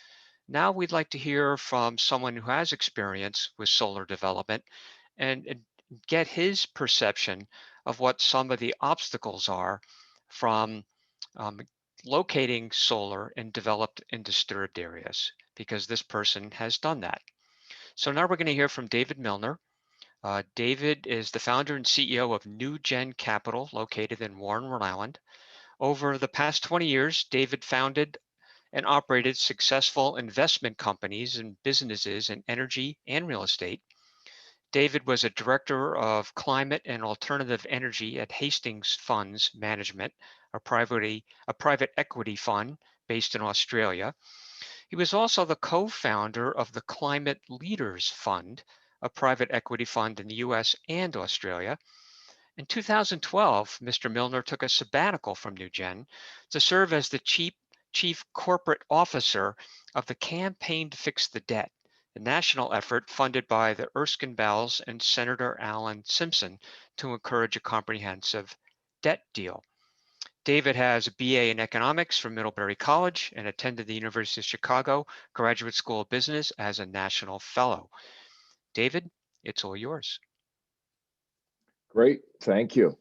C: now we'd like to hear from someone who has experience with solar development and get his perception of what some of the obstacles are from locating solar in developed and disturbed areas, because this person has done that. So now we're going to hear from David Milner. David is the founder and CEO of New Gen Capital, located in Warren, Rhode Island. Over the past 20 years, David founded and operated successful investment companies and businesses in energy and real estate. David was a director of climate and alternative energy at Hastings Funds Management, a private equity fund based in Australia. He was also the co-founder of the Climate Leaders Fund, a private equity fund in the US and Australia. In 2012, Mr. Milner took a sabbatical from New Gen to serve as the chief corporate officer of the Campaign to Fix the Debt, a national effort funded by the Erskine Bells and Senator Alan Simpson to encourage a comprehensive debt deal. David has a BA in economics from Middlebury College and attended the University of Chicago Graduate School of Business as a national fellow. David, it's all yours.
F: Great, thank you.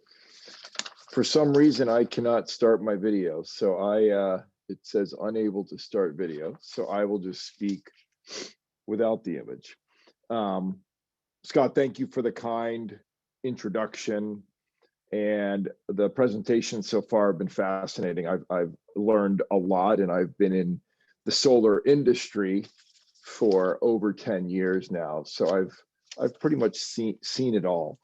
F: For some reason, I cannot start my video, so it says unable to start video, so I will just speak without the image. Scott, thank you for the kind introduction, and the presentation so far have been fascinating. I've learned a lot, and I've been in the solar industry for over 10 years now, so I've pretty much seen it all.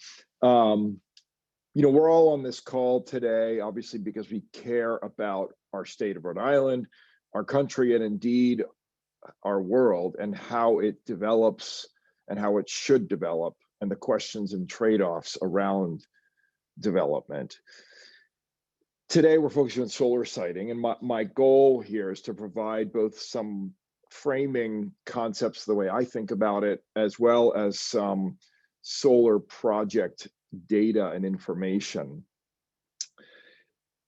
F: we're all on this call today, obviously, because we care about our state of Rhode Island, our country, and indeed our world, and how it develops and how it should develop, and the questions and trade-offs around development. Today, we're focusing on solar siting, and my goal here is to provide both some framing concepts the way I think about it, as well as some solar project data and information.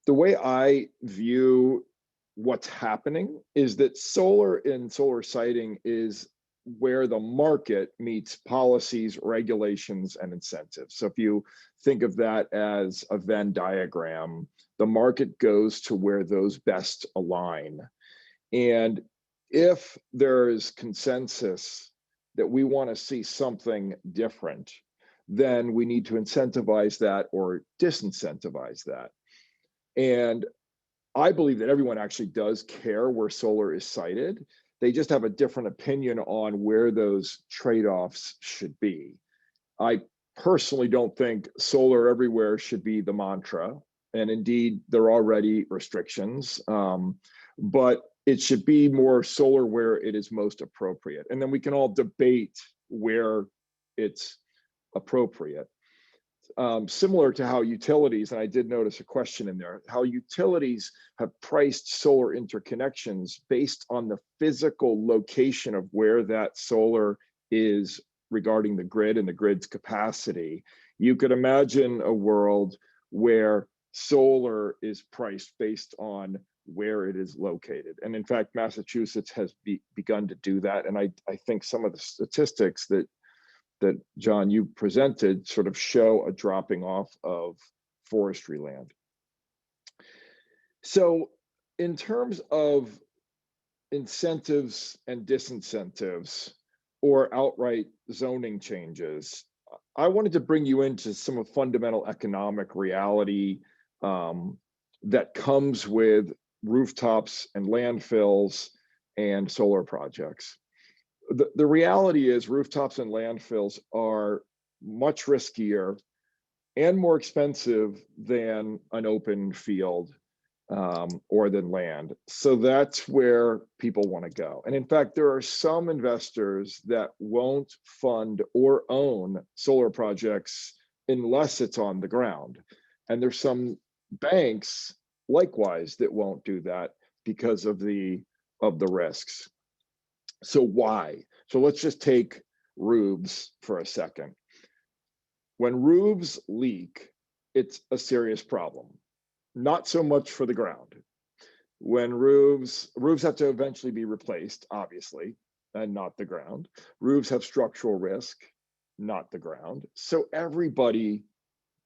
F: The way I view what's happening is that solar and solar siting is where the market meets policies, regulations, and incentives. So if you think of that as a Venn diagram, the market goes to where those best align. And if there is consensus that we want to see something different, then we need to incentivize that or disincentivize that. And I believe that everyone actually does care where solar is sited. They just have a different opinion on where those trade-offs should be. I personally don't think solar everywhere should be the mantra. And indeed, there are already restrictions, but it should be more solar where it is most appropriate. And then we can all debate where it's appropriate. Similar to how utilities, and I did notice a question in there, how utilities have priced solar interconnections based on the physical location of where that solar is regarding the grid and the grid's capacity. You could imagine a world where solar is priced based on where it is located. And in fact, Massachusetts has begun to do that. And I think some of the statistics that John, you presented sort of show a dropping off of forestry land. So in terms of incentives and disincentives or outright zoning changes, I wanted to bring you into some of fundamental economic reality that comes with rooftops and landfills and solar projects. The reality is rooftops and landfills are much riskier and more expensive than an open field or than land. So that's where people want to go. And in fact, there are some investors that won't fund or own solar projects unless it's on the ground. And there's some banks likewise that won't do that because of the risks. So why? So let's just take roofs for a second. When roofs leak, it's a serious problem. Not so much for the ground. When roofs have to eventually be replaced, obviously, and not the ground. Roofs have structural risk, not the ground. So everybody,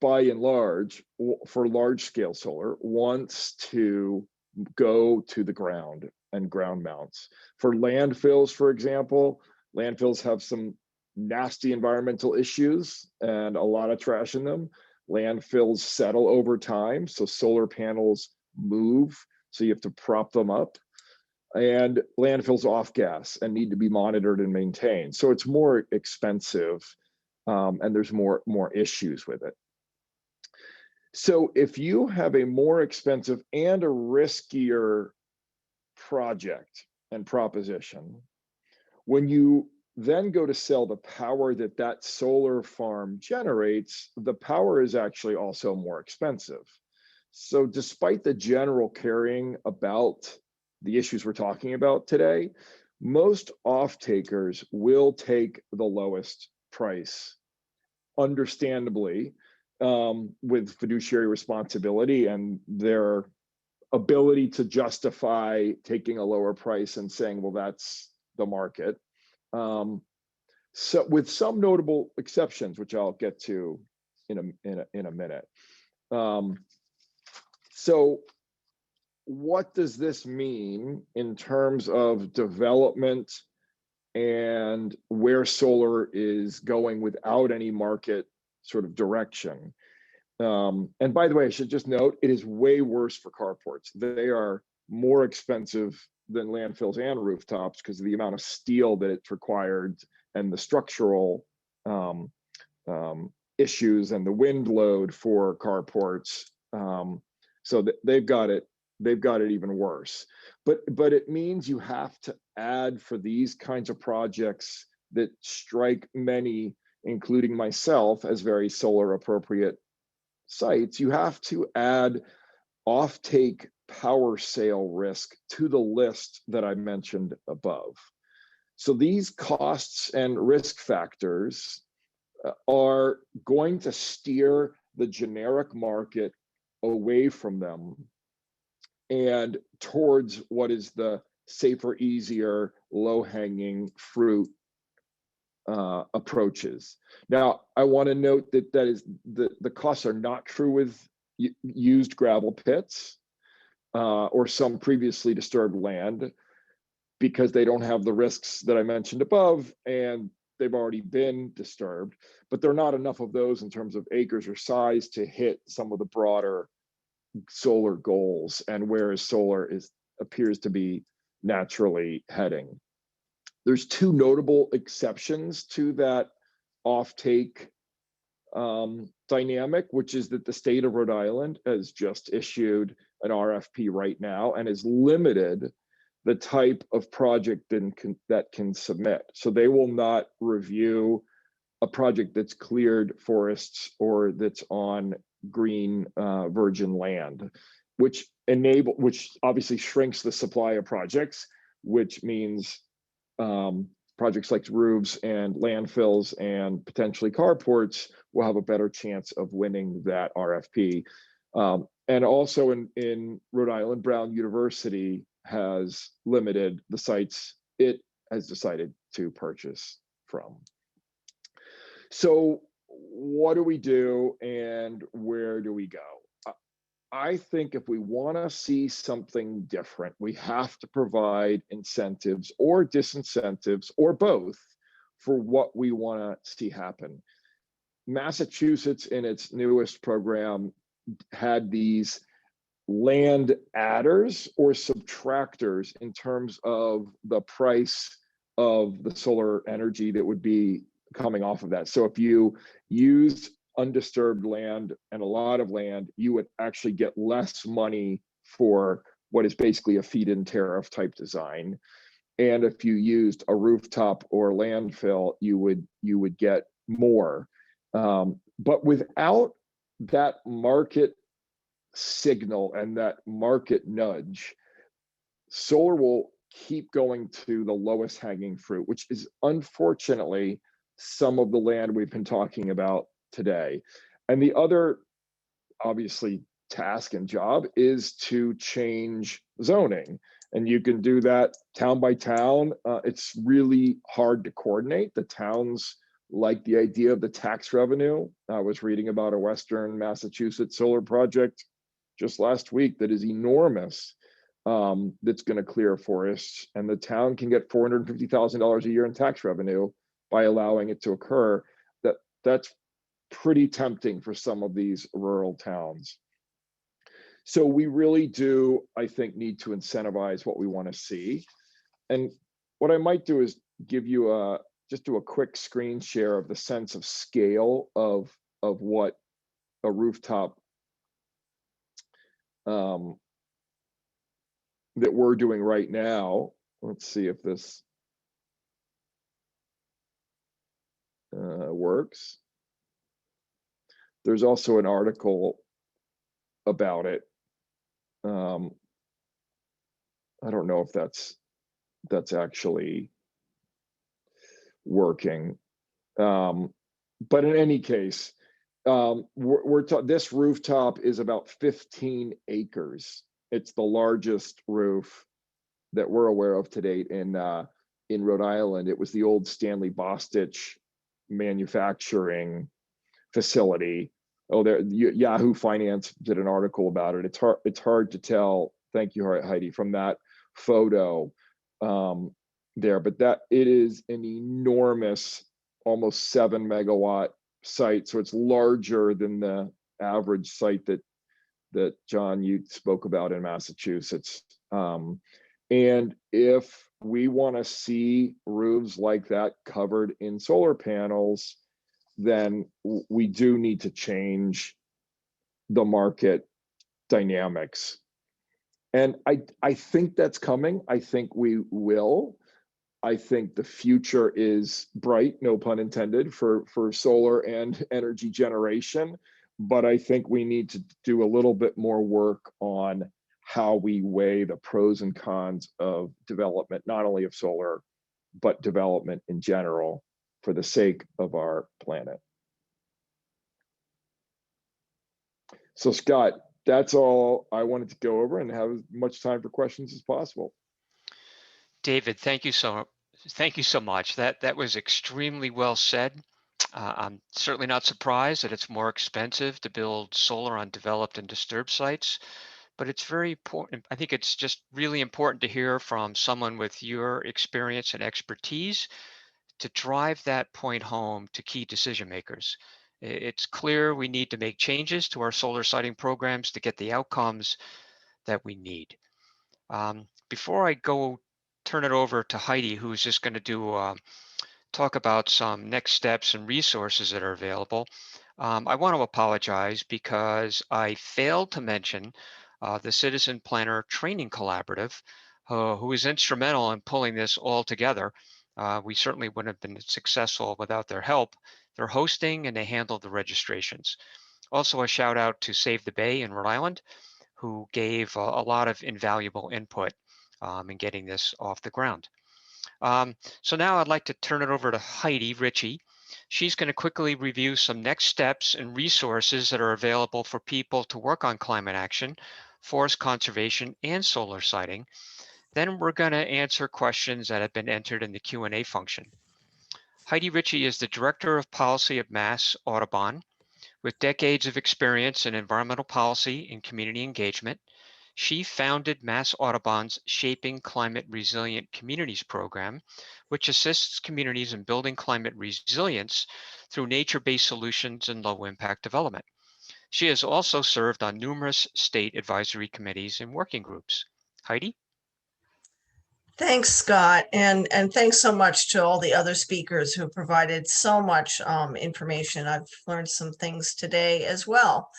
F: by and large, for large scale solar, wants to go to the ground and ground mounts. For landfills, for example, landfills have some nasty environmental issues and a lot of trash in them. Landfills settle over time, so solar panels move, so you have to prop them up. And landfills off gas and need to be monitored and maintained. So it's more expensive and there's more issues with it. So if you have a more expensive and a riskier project and proposition, when you then go to sell the power that solar farm generates, the power is actually also more expensive. So despite the general caring about the issues we're talking about today, most off-takers will take the lowest price, understandably, with fiduciary responsibility and their ability to justify taking a lower price and saying, well, that's the market. So with some notable exceptions, which I'll get to in a minute. So what does this mean in terms of development and where solar is going without any market sort of direction? And by the way, I should just note, it is way worse for carports. They are more expensive than landfills and rooftops because of the amount of steel that it's required and the structural issues and the wind load for carports. So they've got it even worse. But it means you have to add, for these kinds of projects that strike many, including myself, as very solar appropriate sites, you have to add offtake power sale risk to the list that I mentioned above. So these costs and risk factors are going to steer the generic market away from them and towards what is the safer, easier, low-hanging fruit approaches. Now, I want to note that the costs are not true with used gravel pits or some previously disturbed land, because they don't have the risks that I mentioned above and they've already been disturbed. But there are not enough of those in terms of acres or size to hit some of the broader solar goals, and whereas solar appears to be naturally heading. There's two notable exceptions to that offtake dynamic, which is that the state of Rhode Island has just issued an RFP right now and has limited the type of project that can submit. So they will not review a project that's cleared forests or that's on green virgin land, which obviously shrinks the supply of projects, which means projects like roofs and landfills and potentially carports will have a better chance of winning that RFP. And also in Rhode Island, Brown University has limited the sites it has decided to purchase from. So what do we do and where do we go? I think if we want to see something different, we have to provide incentives or disincentives or both for what we want to see happen. Massachusetts, in its newest program, had these land adders or subtractors in terms of the price of the solar energy that would be coming off of that. So if you used undisturbed land and a lot of land, you would actually get less money for what is basically a feed-in tariff type design. And if you used a rooftop or landfill, you would get more. But without that market signal and that market nudge, solar will keep going to the lowest hanging fruit, which is unfortunately some of the land we've been talking about today. And the other, obviously, task and job is to change zoning. And you can do that town by town. It's really hard to coordinate. The towns like the idea of the tax revenue. I was reading about a Western Massachusetts solar project just last week that is enormous, that's going to clear forests, and the town can get $450,000 a year in tax revenue by allowing it to occur. That's pretty tempting for some of these rural towns. So we really do, I think, need to incentivize what we want to see. And what I might do is give you just do a quick screen share of the sense of scale of what a rooftop that we're doing right now. Let's see if this works. There's also an article about it. I don't know if that's actually working. But in any case, this rooftop is about 15 acres. It's the largest roof that we're aware of to date in Rhode Island. It was the old Stanley Bostitch manufacturing facility. Oh, Yahoo Finance did an article about it. It's hard to tell. Thank you, Heidi, from that photo there, but that it is an enormous, almost 7 megawatt site. So it's larger than the average site that John, you spoke about in Massachusetts. And if we want to see roofs like that covered in solar panels, then we do need to change the market dynamics. And I think that's coming. I think we will. I think the future is bright, no pun intended, for solar and energy generation. But I think we need to do a little bit more work on how we weigh the pros and cons of development, not only of solar, but development in general for the sake of our planet. So Scott, that's all I wanted to go over and have as much time for questions as possible.
C: David, thank you so much. That was extremely well said. I'm certainly not surprised that it's more expensive to build solar on developed and disturbed sites, but it's very important. I think it's just really important to hear from someone with your experience and expertise to drive that point home to key decision makers. It's clear we need to make changes to our solar siting programs to get the outcomes that we need. Before I go turn it over to Heidi, who's just going to talk about some next steps and resources that are available, I want to apologize because I failed to mention the Citizen Planner Training Collaborative, who is instrumental in pulling this all together. We certainly wouldn't have been successful without their help. They're hosting and they handle the registrations. Also a shout out to Save the Bay in Rhode Island, who gave a lot of invaluable input in getting this off the ground. So now I'd like to turn it over to Heidi Ritchie. She's going to quickly review some next steps and resources that are available for people to work on climate action, forest conservation, and solar siting. Then we're going to answer questions that have been entered in the Q&A function. Heidi Ritchie is the Director of Policy of Mass Audubon. With decades of experience in environmental policy and community engagement, she founded Mass Audubon's Shaping Climate Resilient Communities program, which assists communities in building climate resilience through nature-based solutions and low-impact development. She has also served on numerous state advisory committees and working groups. Heidi?
A: Thanks, Scott, and thanks so much to all the other speakers who provided so much information. I've learned some things today as well.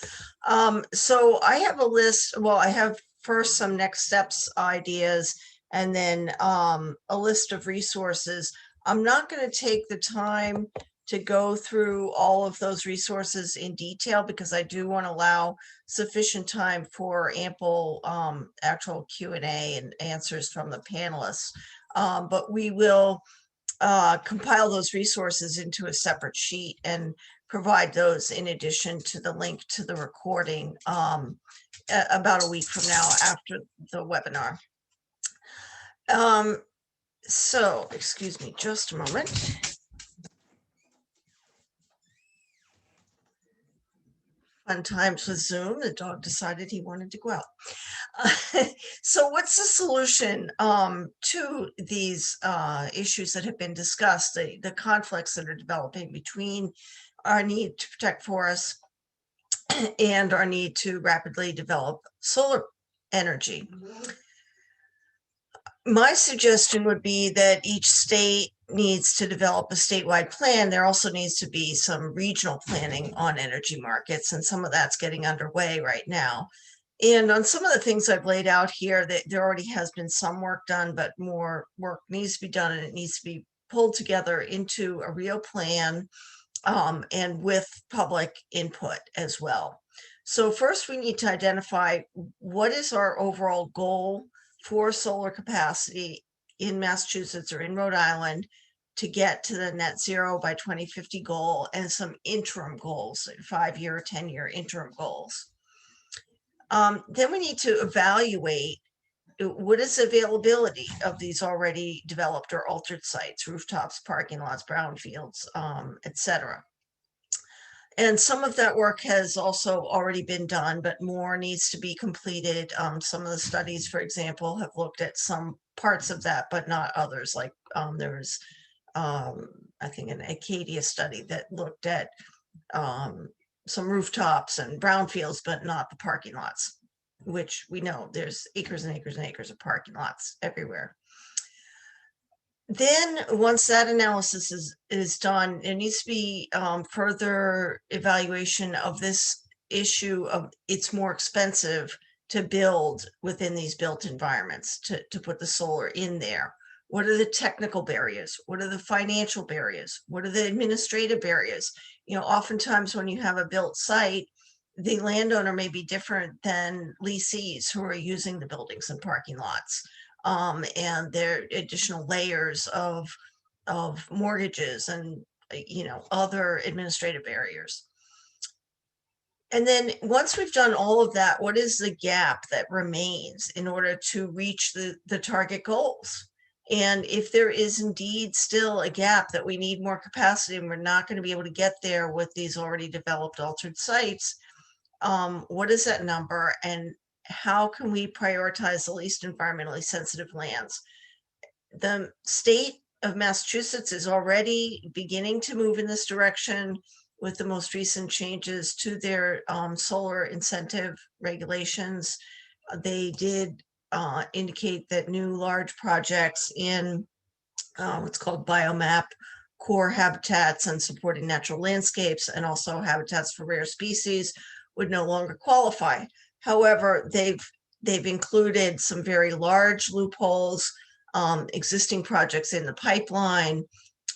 A: So I have a list. Well, I have first some next steps ideas, and then a list of resources. I'm not going to take the time to go through all of those resources in detail because I do want to allow sufficient time for ample actual Q&A and answers from the panelists. But we will compile those resources into a separate sheet and provide those in addition to the link to the recording about a week from now after the webinar. So, excuse me just a moment. Fun times with Zoom, the dog decided he wanted to go out. So what's the solution to these issues that have been discussed, the conflicts that are developing between our need to protect forests and our need to rapidly develop solar energy? My suggestion would be that each state needs to develop a statewide plan. There also needs to be some regional planning on energy markets, and some of that's getting underway right now. And on some of the things I've laid out here, that there already has been some work done, but more work needs to be done, and it needs to be pulled together into a real plan and with public input as well. So first we need to identify what is our overall goal for solar capacity in Massachusetts or in Rhode Island to get to the net zero by 2050 goal, and some interim goals, 5-year, 10-year interim goals. Then we need to evaluate what is the availability of these already developed or altered sites, rooftops, parking lots, brownfields, etc. And some of that work has also already been done, but more needs to be completed. Some of the studies, for example, have looked at some parts of that, but not others. Like there was, I think, an Acadia study that looked at some rooftops and brownfields, but not the parking lots, which we know there's acres and acres and acres of parking lots everywhere. Then, once that analysis is done, there needs to be further evaluation of this issue of it's more expensive to build within these built environments, to put the solar in there. What are the technical barriers? What are the financial barriers? What are the administrative barriers? You know, oftentimes when you have a built site, the landowner may be different than lessees who are using the buildings and parking lots. And there are additional layers of mortgages and, you know, other administrative barriers. And then once we've done all of that, what is the gap that remains in order to reach the target goals? And if there is indeed still a gap that we need more capacity and we're not going to be able to get there with these already developed altered sites, what is that number and how can we prioritize the least environmentally sensitive lands? The state of Massachusetts is already beginning to move in this direction with the most recent changes to their solar incentive regulations. They did indicate that new large projects in what's called biomap core habitats and supporting natural landscapes and also habitats for rare species would no longer qualify. However, they've included some very large loopholes, existing projects in the pipeline,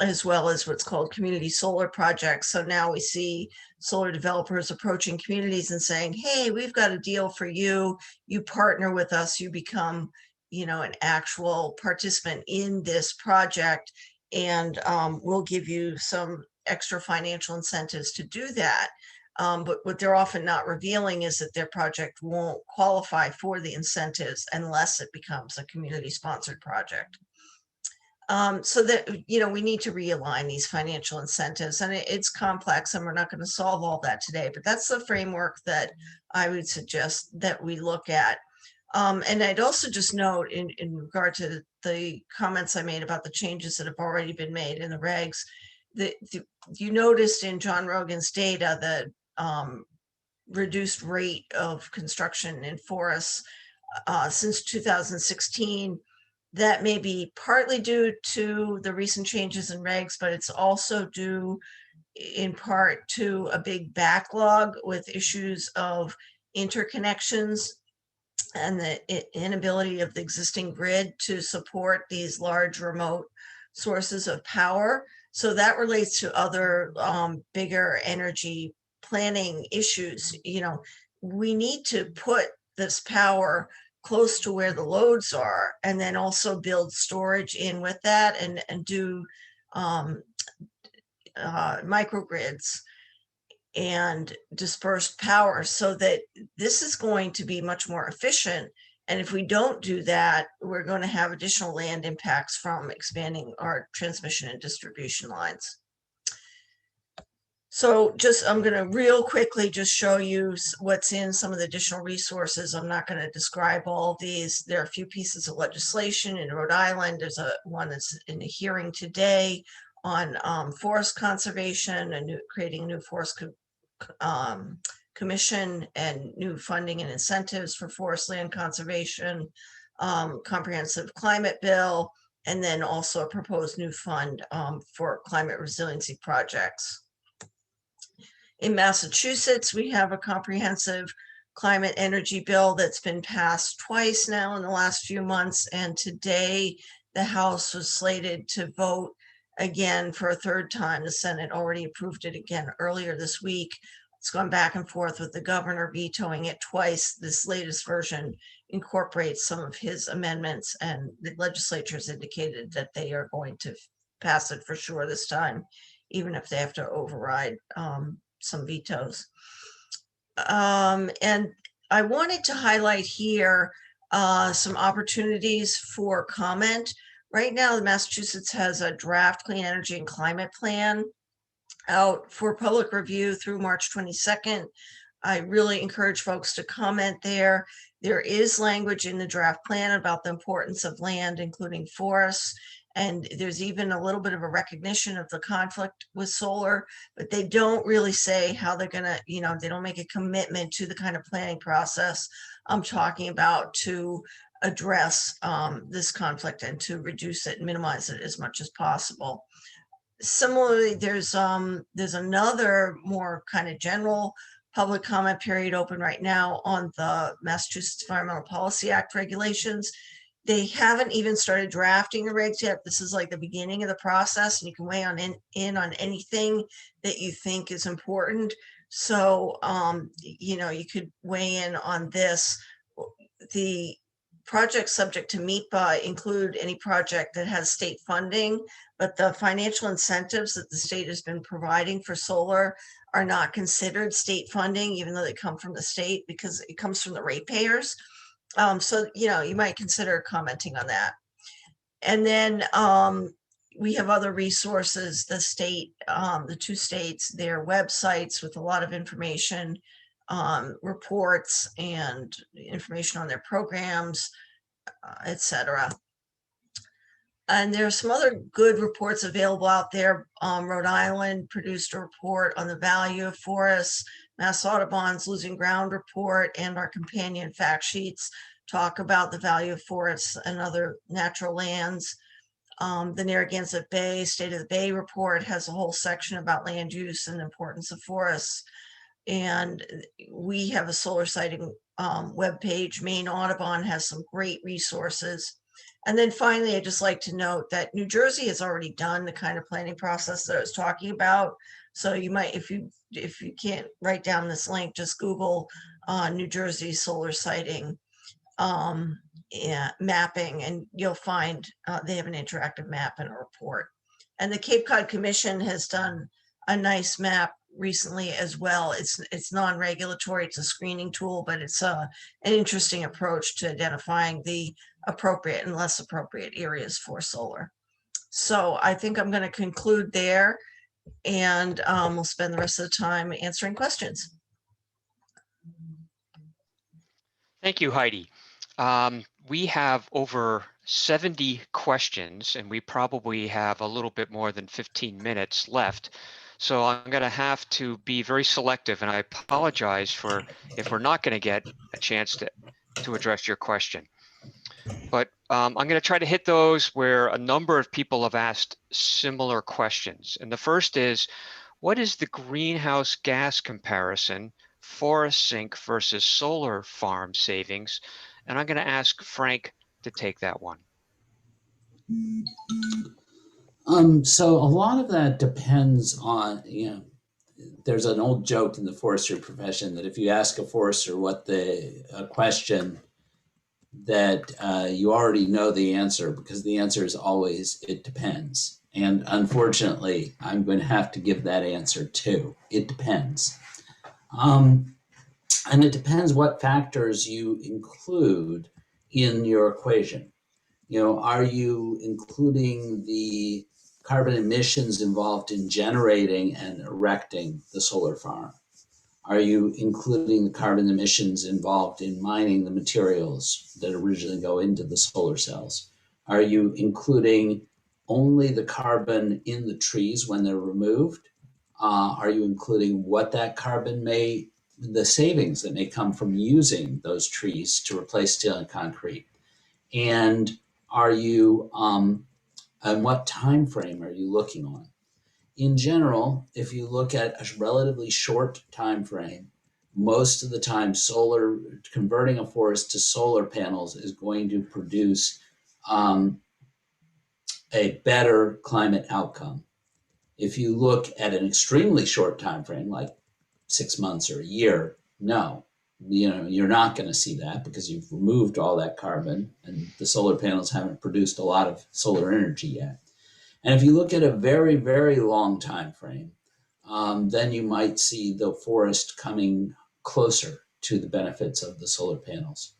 A: as well as what's called community solar projects. So now we see solar developers approaching communities and saying, hey, we've got a deal for you. You partner with us, you become, you know, an actual participant in this project, and we'll give you some extra financial incentives to do that. But what they're often not revealing is that their project won't qualify for the incentives unless it becomes a community-sponsored project. So that, you know, we need to realign these financial incentives, and it's complex and we're not going to solve all that today, but that's the framework that I would suggest that we look at. And I'd also just note in regard to the comments I made about the changes that have already been made in the regs, that you noticed in John Rogan's data that reduced rate of construction in forests since 2016. That may be partly due to the recent changes in regs, but it's also due in part to a big backlog with issues of interconnections and the inability of the existing grid to support these large remote sources of power. So that relates to other bigger energy planning issues. You know, we need to put this power close to where the loads are, and then also build storage in with that, and do microgrids and dispersed power, so that this is going to be much more efficient. And if we don't do that, we're going to have additional land impacts from expanding our transmission and distribution lines. So I'm going to real quickly just show you what's in some of the additional resources. I'm not going to describe all of these. There are a few pieces of legislation in Rhode Island. There's one that's in a hearing today on forest conservation and creating a new forest commission and new funding and incentives for forest land conservation, comprehensive climate bill, and then also a proposed new fund for climate resiliency projects. In Massachusetts, we have a comprehensive climate energy bill that's been passed twice now in the last few months. And today the House was slated to vote again for a third time. The Senate already approved it again earlier this week. It's gone back and forth with the governor vetoing it twice. This latest version incorporates some of his amendments, and the legislature has indicated that they are going to pass it for sure this time, even if they have to override some vetoes. And I wanted to highlight here some opportunities for comment. Right now, Massachusetts has a draft clean energy and climate plan out for public review through March 22nd. I really encourage folks to comment there. There is language in the draft plan about the importance of land, including forests. And there's even a little bit of a recognition of the conflict with solar, but they don't really say how they're going to, you know, they don't make a commitment to the kind of planning process I'm talking about to address this conflict and to reduce it and minimize it as much as possible. Similarly, there's another more kind of general public comment period open right now on the Massachusetts Environmental Policy Act regulations. They haven't even started drafting the regs yet. This is like the beginning of the process, and you can weigh in on anything that you think is important. So, you know, you could weigh in on this. The projects subject to MEPA include any project that has state funding, but the financial incentives that the state has been providing for solar are not considered state funding, even though they come from the state, because it comes from the ratepayers. So, you know, you might consider commenting on that. And then we have other resources, the state, the two states, their websites with a lot of information, reports and information on their programs, etc. And there are some other good reports available out there. Rhode Island produced a report on the value of forests. Mass Audubon's Losing Ground report and our companion fact sheets talk about the value of forests and other natural lands. The Narragansett Bay State of the Bay report has a whole section about land use and the importance of forests. And we have a solar siting webpage. Maine Audubon has some great resources. And then finally, I'd just like to note that New Jersey has already done the kind of planning process that I was talking about. So you might, if you can't write down this link, just Google New Jersey solar siting mapping, and you'll find they have an interactive map and a report. And the Cape Cod Commission has done a nice map recently as well. It's non-regulatory, it's a screening tool, but it's an interesting approach to identifying the appropriate and less appropriate areas for solar. So I think I'm going to conclude there, and we'll spend the rest of the time answering questions.
C: Thank you, Heidi. We have over 70 questions, and we probably have a little bit more than 15 minutes left. So I'm going to have to be very selective, and I apologize for if we're not going to get a chance to address your question. But I'm going to try to hit those where a number of people have asked similar questions. And the first is, what is the greenhouse gas comparison, forest sink versus solar farm savings? And I'm going to ask Frank to take that one.
D: So a lot of that depends on, you know, there's an old joke in the forestry profession that if you ask a forester what a question that you already know the answer, because the answer is always, it depends. And unfortunately, I'm going to have to give that answer too. It depends. And it depends what factors you include in your equation. You know, are you including the carbon emissions involved in generating and erecting the solar farm? Are you including the carbon emissions involved in mining the materials that originally go into the solar cells? Are you including only the carbon in the trees when they're removed? Are you including what that carbon the savings that may come from using those trees to replace steel and concrete? And are you, and what time frame are you looking on? In general, if you look at a relatively short time frame, most of the time converting a forest to solar panels is going to produce a better climate outcome. If you look at an extremely short time frame, like 6 months or a year, no, you're not going to see that because you've removed all that carbon and the solar panels haven't produced a lot of solar energy yet. And if you look at a very, very long time frame, then you might see the forest coming closer to the benefits of the solar panels.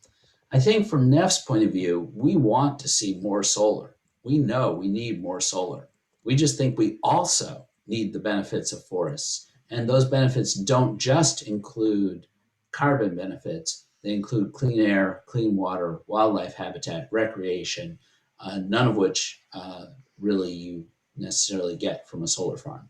D: I think from NEF's point of view, we want to see more solar. We know we need more solar. We just think we also need the benefits of forests. And those benefits don't just include carbon benefits. They include clean air, clean water, wildlife habitat, recreation, none of which really you necessarily get from a solar farm.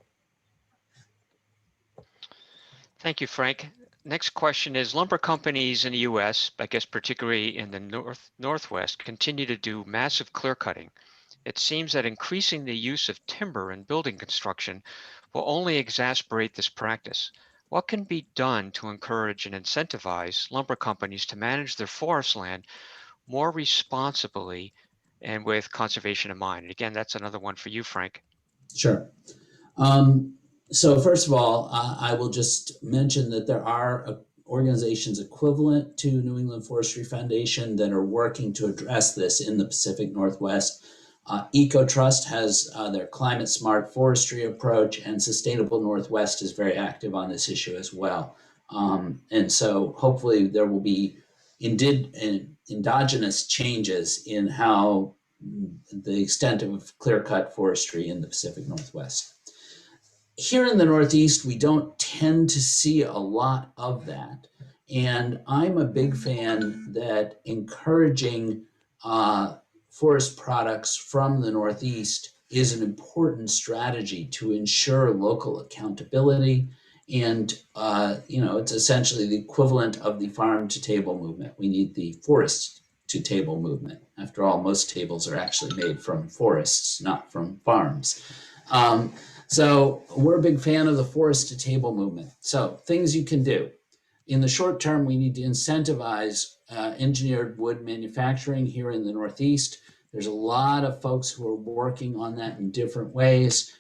C: Thank you, Frank. Next question is lumber companies in the US, I guess particularly in the Northwest, continue to do massive clear cutting. It seems that increasing the use of timber in building construction will only exacerbate this practice. What can be done to encourage and incentivize lumber companies to manage their forest land more responsibly and with conservation in mind? And again, that's another one for you, Frank.
D: Sure. So first of all, I will just mention that there are organizations equivalent to New England Forestry Foundation that are working to address this in the Pacific Northwest. EcoTrust has their climate smart forestry approach, and Sustainable Northwest is very active on this issue as well. And so hopefully there will be endogenous changes in how the extent of clear-cut forestry in the Pacific Northwest. Here in the Northeast, we don't tend to see a lot of that. And I'm a big fan that encouraging forest products from the Northeast is an important strategy to ensure local accountability. And, it's essentially the equivalent of the farm to table movement. We need the forest to table movement. After all, most tables are actually made from forests, not from farms. So we're a big fan of the forest to table movement. So things you can do. In the short term, we need to incentivize engineered wood manufacturing here in the Northeast. There's a lot of folks who are working on that in different ways.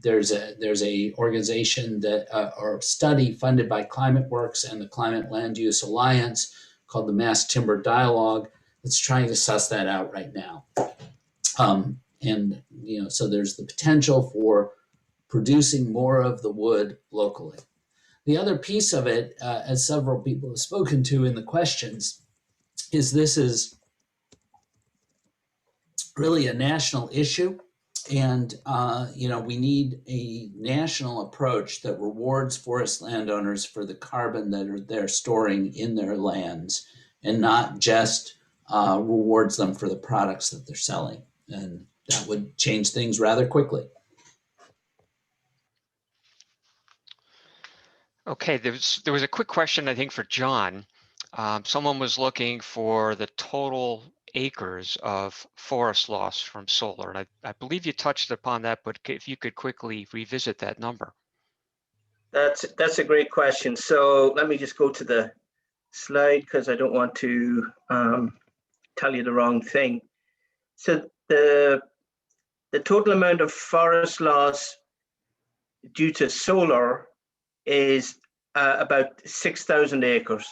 D: There's a organization that or study funded by ClimateWorks and the Climate Land Use Alliance called the Mass Timber Dialogue that's trying to suss that out right now. So there's the potential for producing more of the wood locally. The other piece of it, as several people have spoken to in the questions, is this is really a national issue. And, we need a national approach that rewards forest landowners for the carbon that they're storing in their lands and not just rewards them for the products that they're selling. And that would change things rather quickly.
C: Okay, there was a quick question, I think, for John. Someone was looking for the total acres of forest loss from solar. And I believe you touched upon that, but if you could quickly revisit that number.
E: That's a great question. So let me just go to the slide because I don't want to tell you the wrong thing. So the total amount of forest loss due to solar is about 6,000 acres.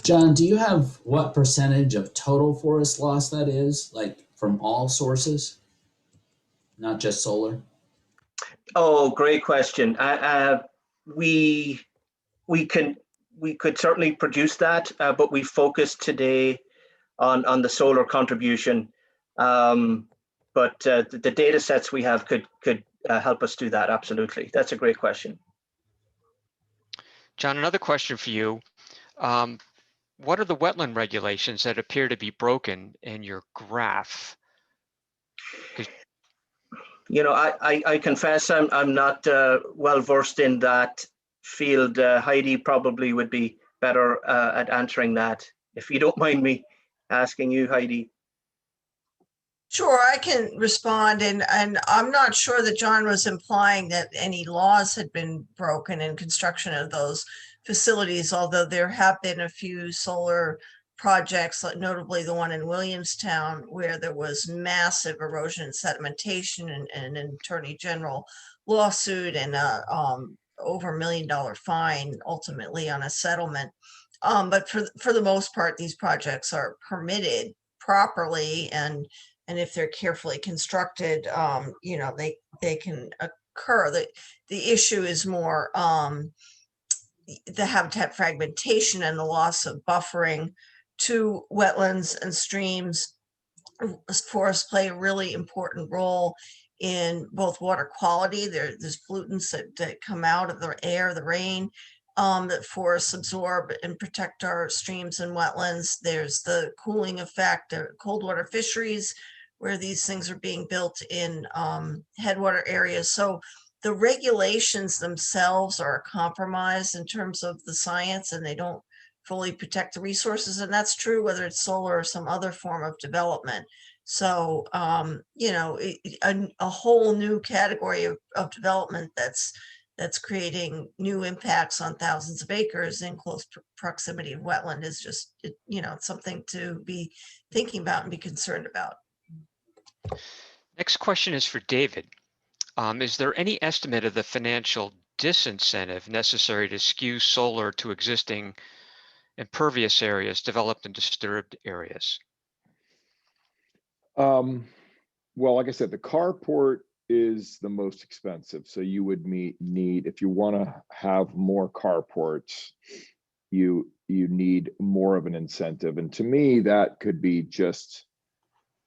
D: John, do you have what percentage of total forest loss that is, like from all sources, not just solar?
E: Oh, great question. We could certainly produce that, but we focused today on the solar contribution. But the data sets we have could help us do that. Absolutely. That's a great question.
C: John, another question for you. What are the wetland regulations that appear to be broken in your graph?
E: I confess I'm not well versed in that field. Heidi probably would be better at answering that. If you don't mind me asking you, Heidi.
A: Sure, I can respond, and I'm not sure that John was implying that any laws had been broken in construction of those facilities, although there have been a few solar projects, notably the one in Williamstown, where there was massive erosion and sedimentation and an attorney general lawsuit and over $1 million fine ultimately on a settlement. But for the most part, these projects are permitted properly, and if they're carefully constructed, they can occur. The issue is more the habitat fragmentation and the loss of buffering to wetlands and streams. Forests play a really important role in both water quality. There's pollutants that come out of the air, the rain, that forests absorb and protect our streams and wetlands. There's the cooling effect of cold water fisheries where these things are being built in headwater areas. So the regulations themselves are compromised in terms of the science, and they don't fully protect the resources. And that's true whether it's solar or some other form of development. So, you know, a whole new category of development that's creating new impacts on thousands of acres in close proximity of wetland is just, you know, something to be thinking about and be concerned about.
C: Next question is for David. Is there any estimate of the financial disincentive necessary to skew solar to existing impervious areas developed in disturbed areas?
F: Well, like I said, the carport is the most expensive. So you would need, if you want to have more carports, you need more of an incentive. And to me, that could be just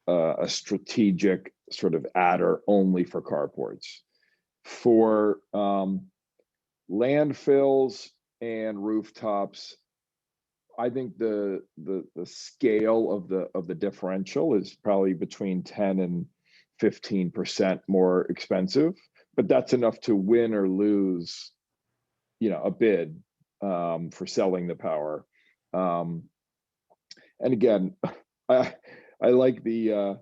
F: a strategic sort of adder only for carports. For landfills and rooftops, I think the scale of the differential is probably between 10 and 15% more expensive, but that's enough to win or lose, you know, a bid for selling the power. And again, I like the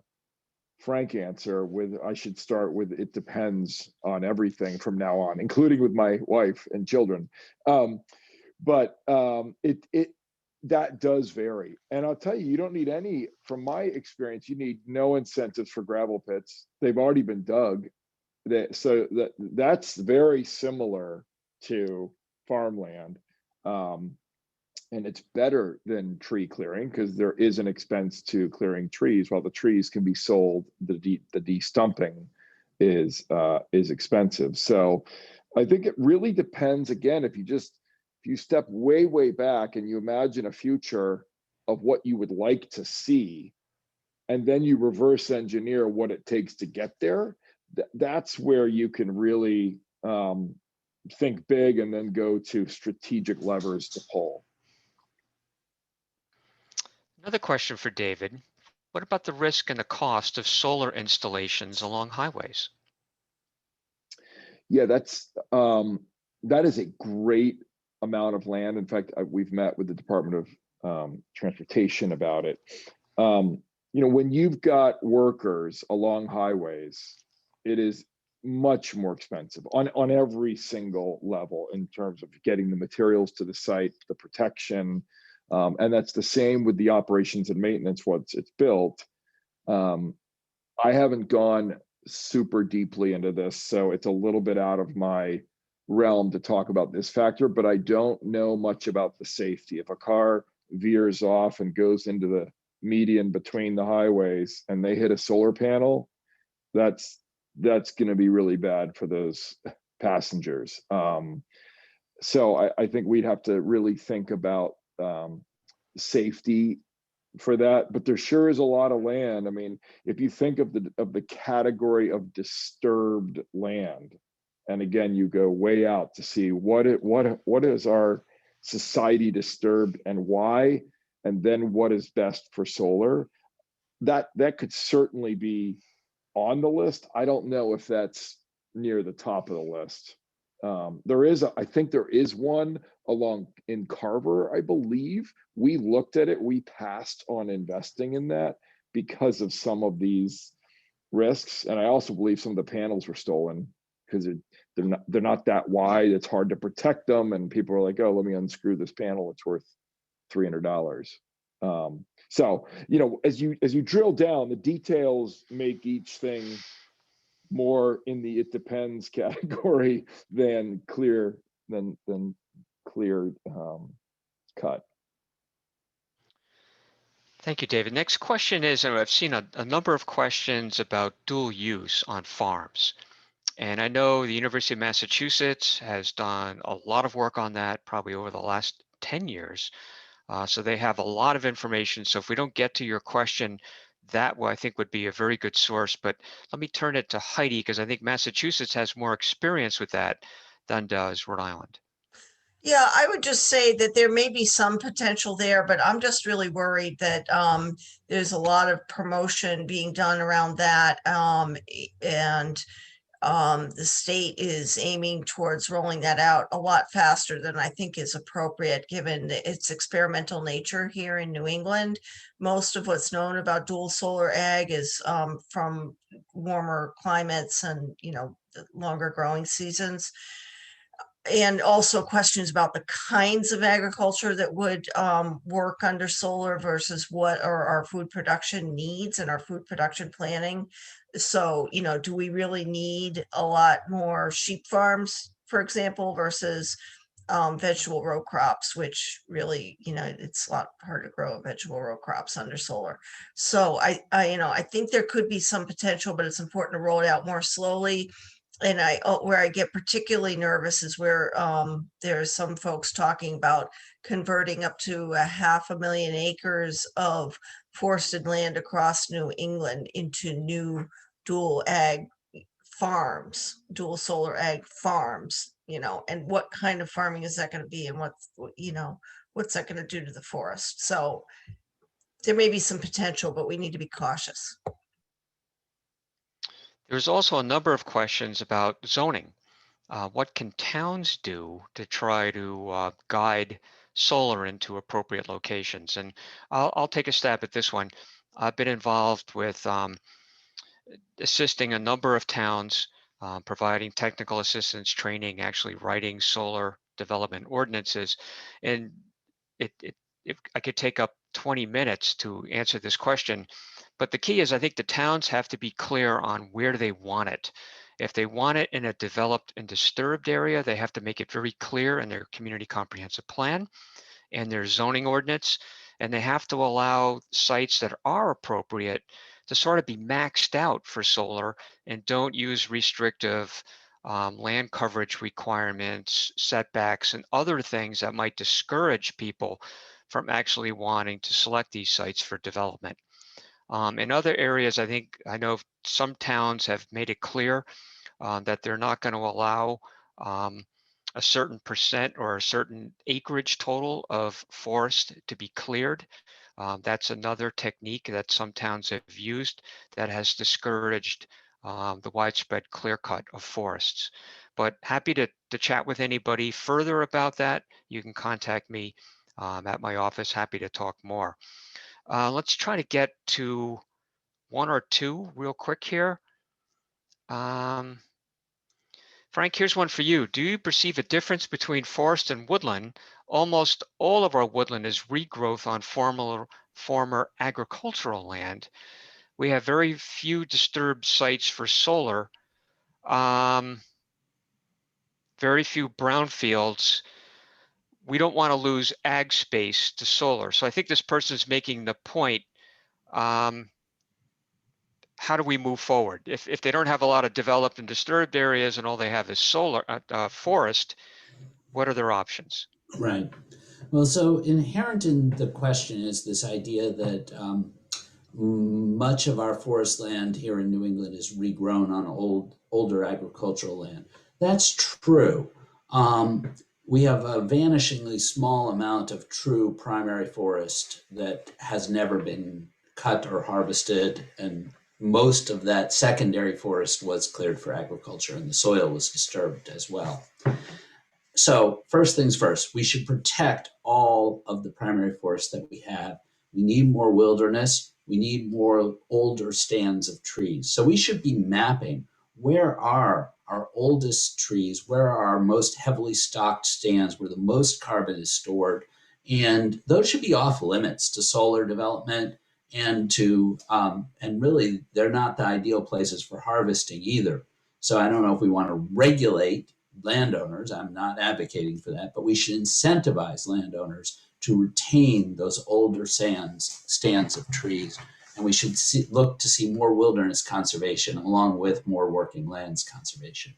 F: frank answer with, I should start with, it depends on everything from now on, including with my wife and children. But that does vary. And I'll tell you, you don't need any, from my experience, you need no incentives for gravel pits. They've already been dug. So that's very similar to farmland. And it's better than tree clearing because there is an expense to clearing trees. While the trees can be sold, the de-stumping is expensive. So I think it really depends. Again, if you step way back and you imagine a future of what you would like to see, and then you reverse engineer what it takes to get there, that's where you can really think big and then go to strategic levers to pull.
C: Another question for David. What about the risk and the cost of solar installations along highways?
F: Yeah, that is a great amount of land. In fact, we've met with the Department of Transportation about it. You know, when you've got workers along highways, it is much more expensive on every single level in terms of getting the materials to the site, the protection, and that's the same with the operations and maintenance once it's built. I haven't gone super deeply into this, so it's a little bit out of my realm to talk about this factor, but I don't know much about the safety. If a car veers off and goes into the median between the highways and they hit a solar panel, that's going to be really bad for those passengers. So I think we'd have to really think about safety for that, but there sure is a lot of land. I mean, if you think of the category of disturbed land, and again, you go way out to see what is our society disturbed and why, and then what is best for solar, that could certainly be on the list. I don't know if that's near the top of the list. I think there is one along in Carver, I believe. We looked at it, we passed on investing in that because of some of these risks. And I also believe some of the panels were stolen because they're not that wide. It's hard to protect them. And people are like, oh, let me unscrew this panel. It's worth $300. So, you know, as you drill down, the details make each thing more in the it depends category than clear cut.
C: Thank you, David. Next question is, I've seen a number of questions about dual use on farms. And I know the University of Massachusetts has done a lot of work on that probably over the last 10 years. So they have a lot of information. So if we don't get to your question, that I think would be a very good source. But let me turn it to Heidi, because I think Massachusetts has more experience with that than does Rhode Island.
A: Yeah, I would just say that there may be some potential there, but I'm just really worried that there's a lot of promotion being done around that. And the state is aiming towards rolling that out a lot faster than I think is appropriate, given its experimental nature here in New England. Most of what's known about dual solar ag is from warmer climates and, the longer growing seasons. And also questions about the kinds of agriculture that would work under solar versus what are our food production needs and our food production planning. So, do we really need a lot more sheep farms, for example, versus vegetable row crops, which really, it's a lot harder to grow vegetable row crops under solar. So I think there could be some potential, but it's important to roll it out more slowly. And where I get particularly nervous is where there's some folks talking about converting up to 500,000 acres of forested land across New England into new dual ag farms, dual solar ag farms, and what kind of farming is that going to be, and what's that going to do to the forest? So there may be some potential, but we need to be cautious.
C: There's also a number of questions about zoning. What can towns do to try to guide solar into appropriate locations? And I'll take a stab at this one. I've been involved with assisting a number of towns, providing technical assistance training, actually writing solar development ordinances. And if I could take up 20 minutes to answer this question, but the key is I think the towns have to be clear on where they want it. If they want it in a developed and disturbed area, they have to make it very clear in their community comprehensive plan and their zoning ordinance. And they have to allow sites that are appropriate to sort of be maxed out for solar and don't use restrictive land coverage requirements, setbacks, and other things that might discourage people from actually wanting to select these sites for development. In other areas, I know some towns have made it clear that they're not going to allow a certain percent or a certain acreage total of forest to be cleared. That's another technique that some towns have used that has discouraged the widespread clear cut of forests. But happy to chat with anybody further about that. You can contact me at my office. Happy to talk more. Let's try to get to one or two real quick here. Frank, here's one for you. Do you perceive a difference between forest and woodland? Almost all of our woodland is regrowth on former agricultural land. We have very few disturbed sites for solar. Very few brownfields. We don't want to lose ag space to solar. So I think this person's making the point. How do we move forward? If they don't have a lot of developed and disturbed areas and all they have is solar forest, what are their options?
D: Right. Well, so inherent in the question is this idea that much of our forest land here in New England is regrown on older agricultural land. That's true. We have a vanishingly small amount of true primary forest that has never been cut or harvested, and most of that secondary forest was cleared for agriculture, and the soil was disturbed as well. So first things first, we should protect all of the primary forests that we have. We need more wilderness. We need more older stands of trees. So we should be mapping where are our oldest trees, where are our most heavily stocked stands, where the most carbon is stored. And those should be off limits to solar development and to, and really they're not the ideal places for harvesting either. So I don't know if we want to regulate landowners. I'm not advocating for that, but we should incentivize landowners to retain those older stands of trees. And we should look to see more wilderness conservation along with more working lands conservation.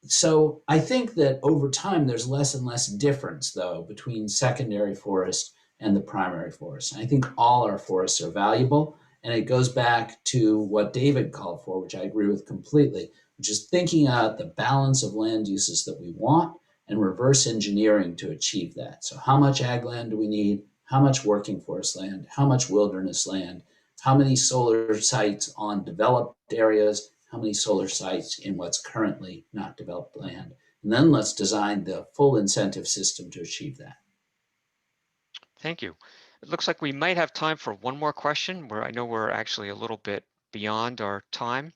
D: So I think that over time, there's less and less difference, though, between secondary forest and the primary forest. And I think all our forests are valuable. And it goes back to what David called for, which I agree with completely, which which is thinking out the balance of land uses that we want and reverse engineering to achieve that. So how much ag land do we need? How much working forest land? How much wilderness land? How many solar sites on developed areas? How many solar sites in what's currently not developed land? And then let's design the full incentive system to achieve that.
C: Thank you. It looks like we might have time for one more question, where I know we're actually a little bit beyond our time.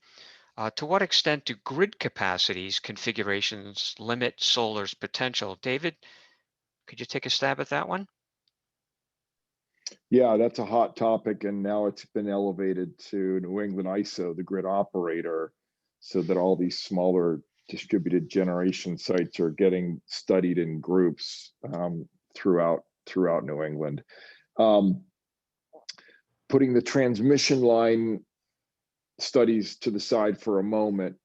C: To what extent do grid capacities configurations limit solar's potential? David, could you take a stab at that one?
F: Yeah, that's a hot topic, and now it's been elevated to New England ISO, the grid operator, so that all these smaller distributed generation sites are getting studied in groups throughout New England. Putting the transmission line studies to the side for a moment,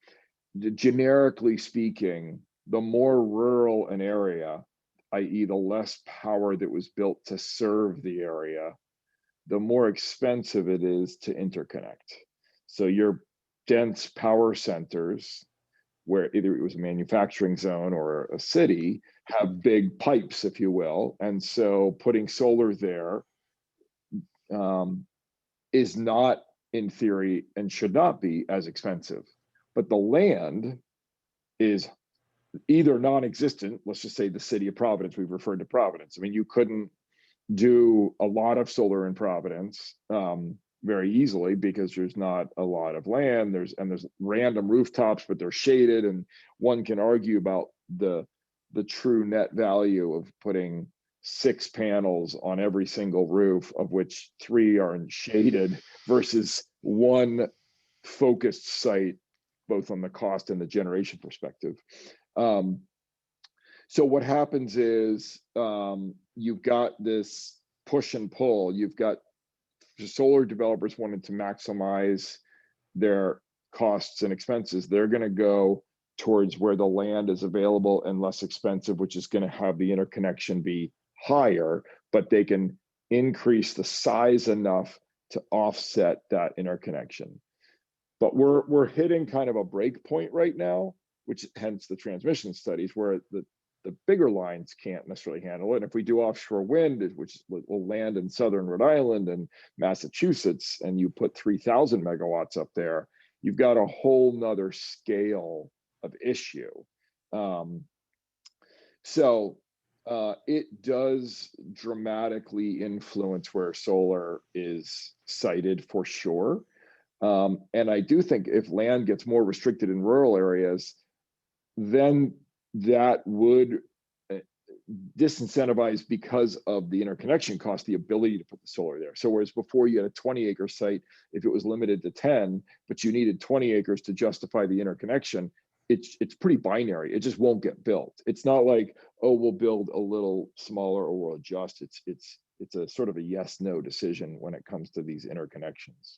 F: generically speaking, the more rural an area, i.e. the less power that was built to serve the area, the more expensive it is to interconnect. So your dense power centers, where either it was a manufacturing zone or a city, have big pipes, if you will. And so putting solar there is not, in theory, and should not be as expensive. But the land is either non-existent. Let's just say the city of Providence, we've referred to Providence. I mean, you couldn't do a lot of solar in Providence very easily because there's not a lot of land. There's random rooftops, but they're shaded, and one can argue about the true net value of putting 6 panels on every single roof, of which 3 are shaded, versus one focused site, both on the cost and the generation perspective. So what happens is you've got this push and pull. You've got the solar developers wanting to maximize their costs and expenses. They're going to go towards where the land is available and less expensive, which is going to have the interconnection be higher, but they can increase the size enough to offset that interconnection. But we're hitting kind of a break point right now, which hence the transmission studies, where the bigger lines can't necessarily handle it. And if we do offshore wind, which will land in southern Rhode Island and Massachusetts, and you put 3,000 megawatts up there, you've got a whole nother scale of issue. So it does dramatically influence where solar is sited, for sure. And I do think if land gets more restricted in rural areas, then that would disincentivize, because of the interconnection cost, the ability to put the solar there. So whereas before you had a 20-acre site, if it was limited to 10, but you needed 20 acres to justify the interconnection, it's pretty binary. It just won't get built. It's not like, oh, we'll build a little smaller or we'll adjust. It's a sort of a yes/no decision when it comes to these interconnections.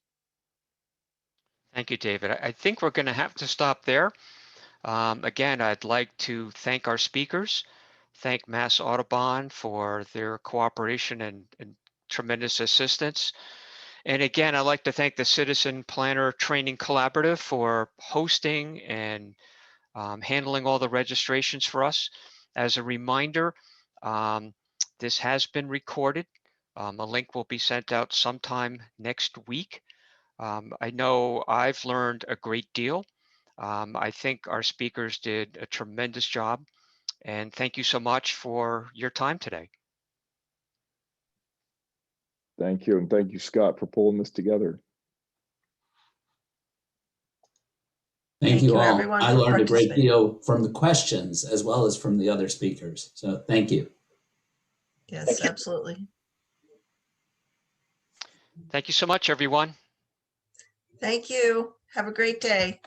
C: Thank you, David. I think we're going to have to stop there. Again, I'd like to thank our speakers, thank Mass Audubon for their cooperation and tremendous assistance. And again, I'd like to thank the Citizen Planner Training Collaborative for hosting and handling all the registrations for us. As a reminder, this has been recorded. A link will be sent out sometime next week. I know I've learned a great deal. I think our speakers did a tremendous job, and thank you so much for your time today.
F: Thank you. And thank you, Scott, for pulling this together.
D: Thank you all.
A: everyone,
D: I
A: for
D: learned a great
A: participating.
D: deal from the questions as well as from the other speakers. So thank you.
A: Yes,
E: Thank you.
A: absolutely.
C: Thank you so much, everyone.
A: Thank you. Have a great day.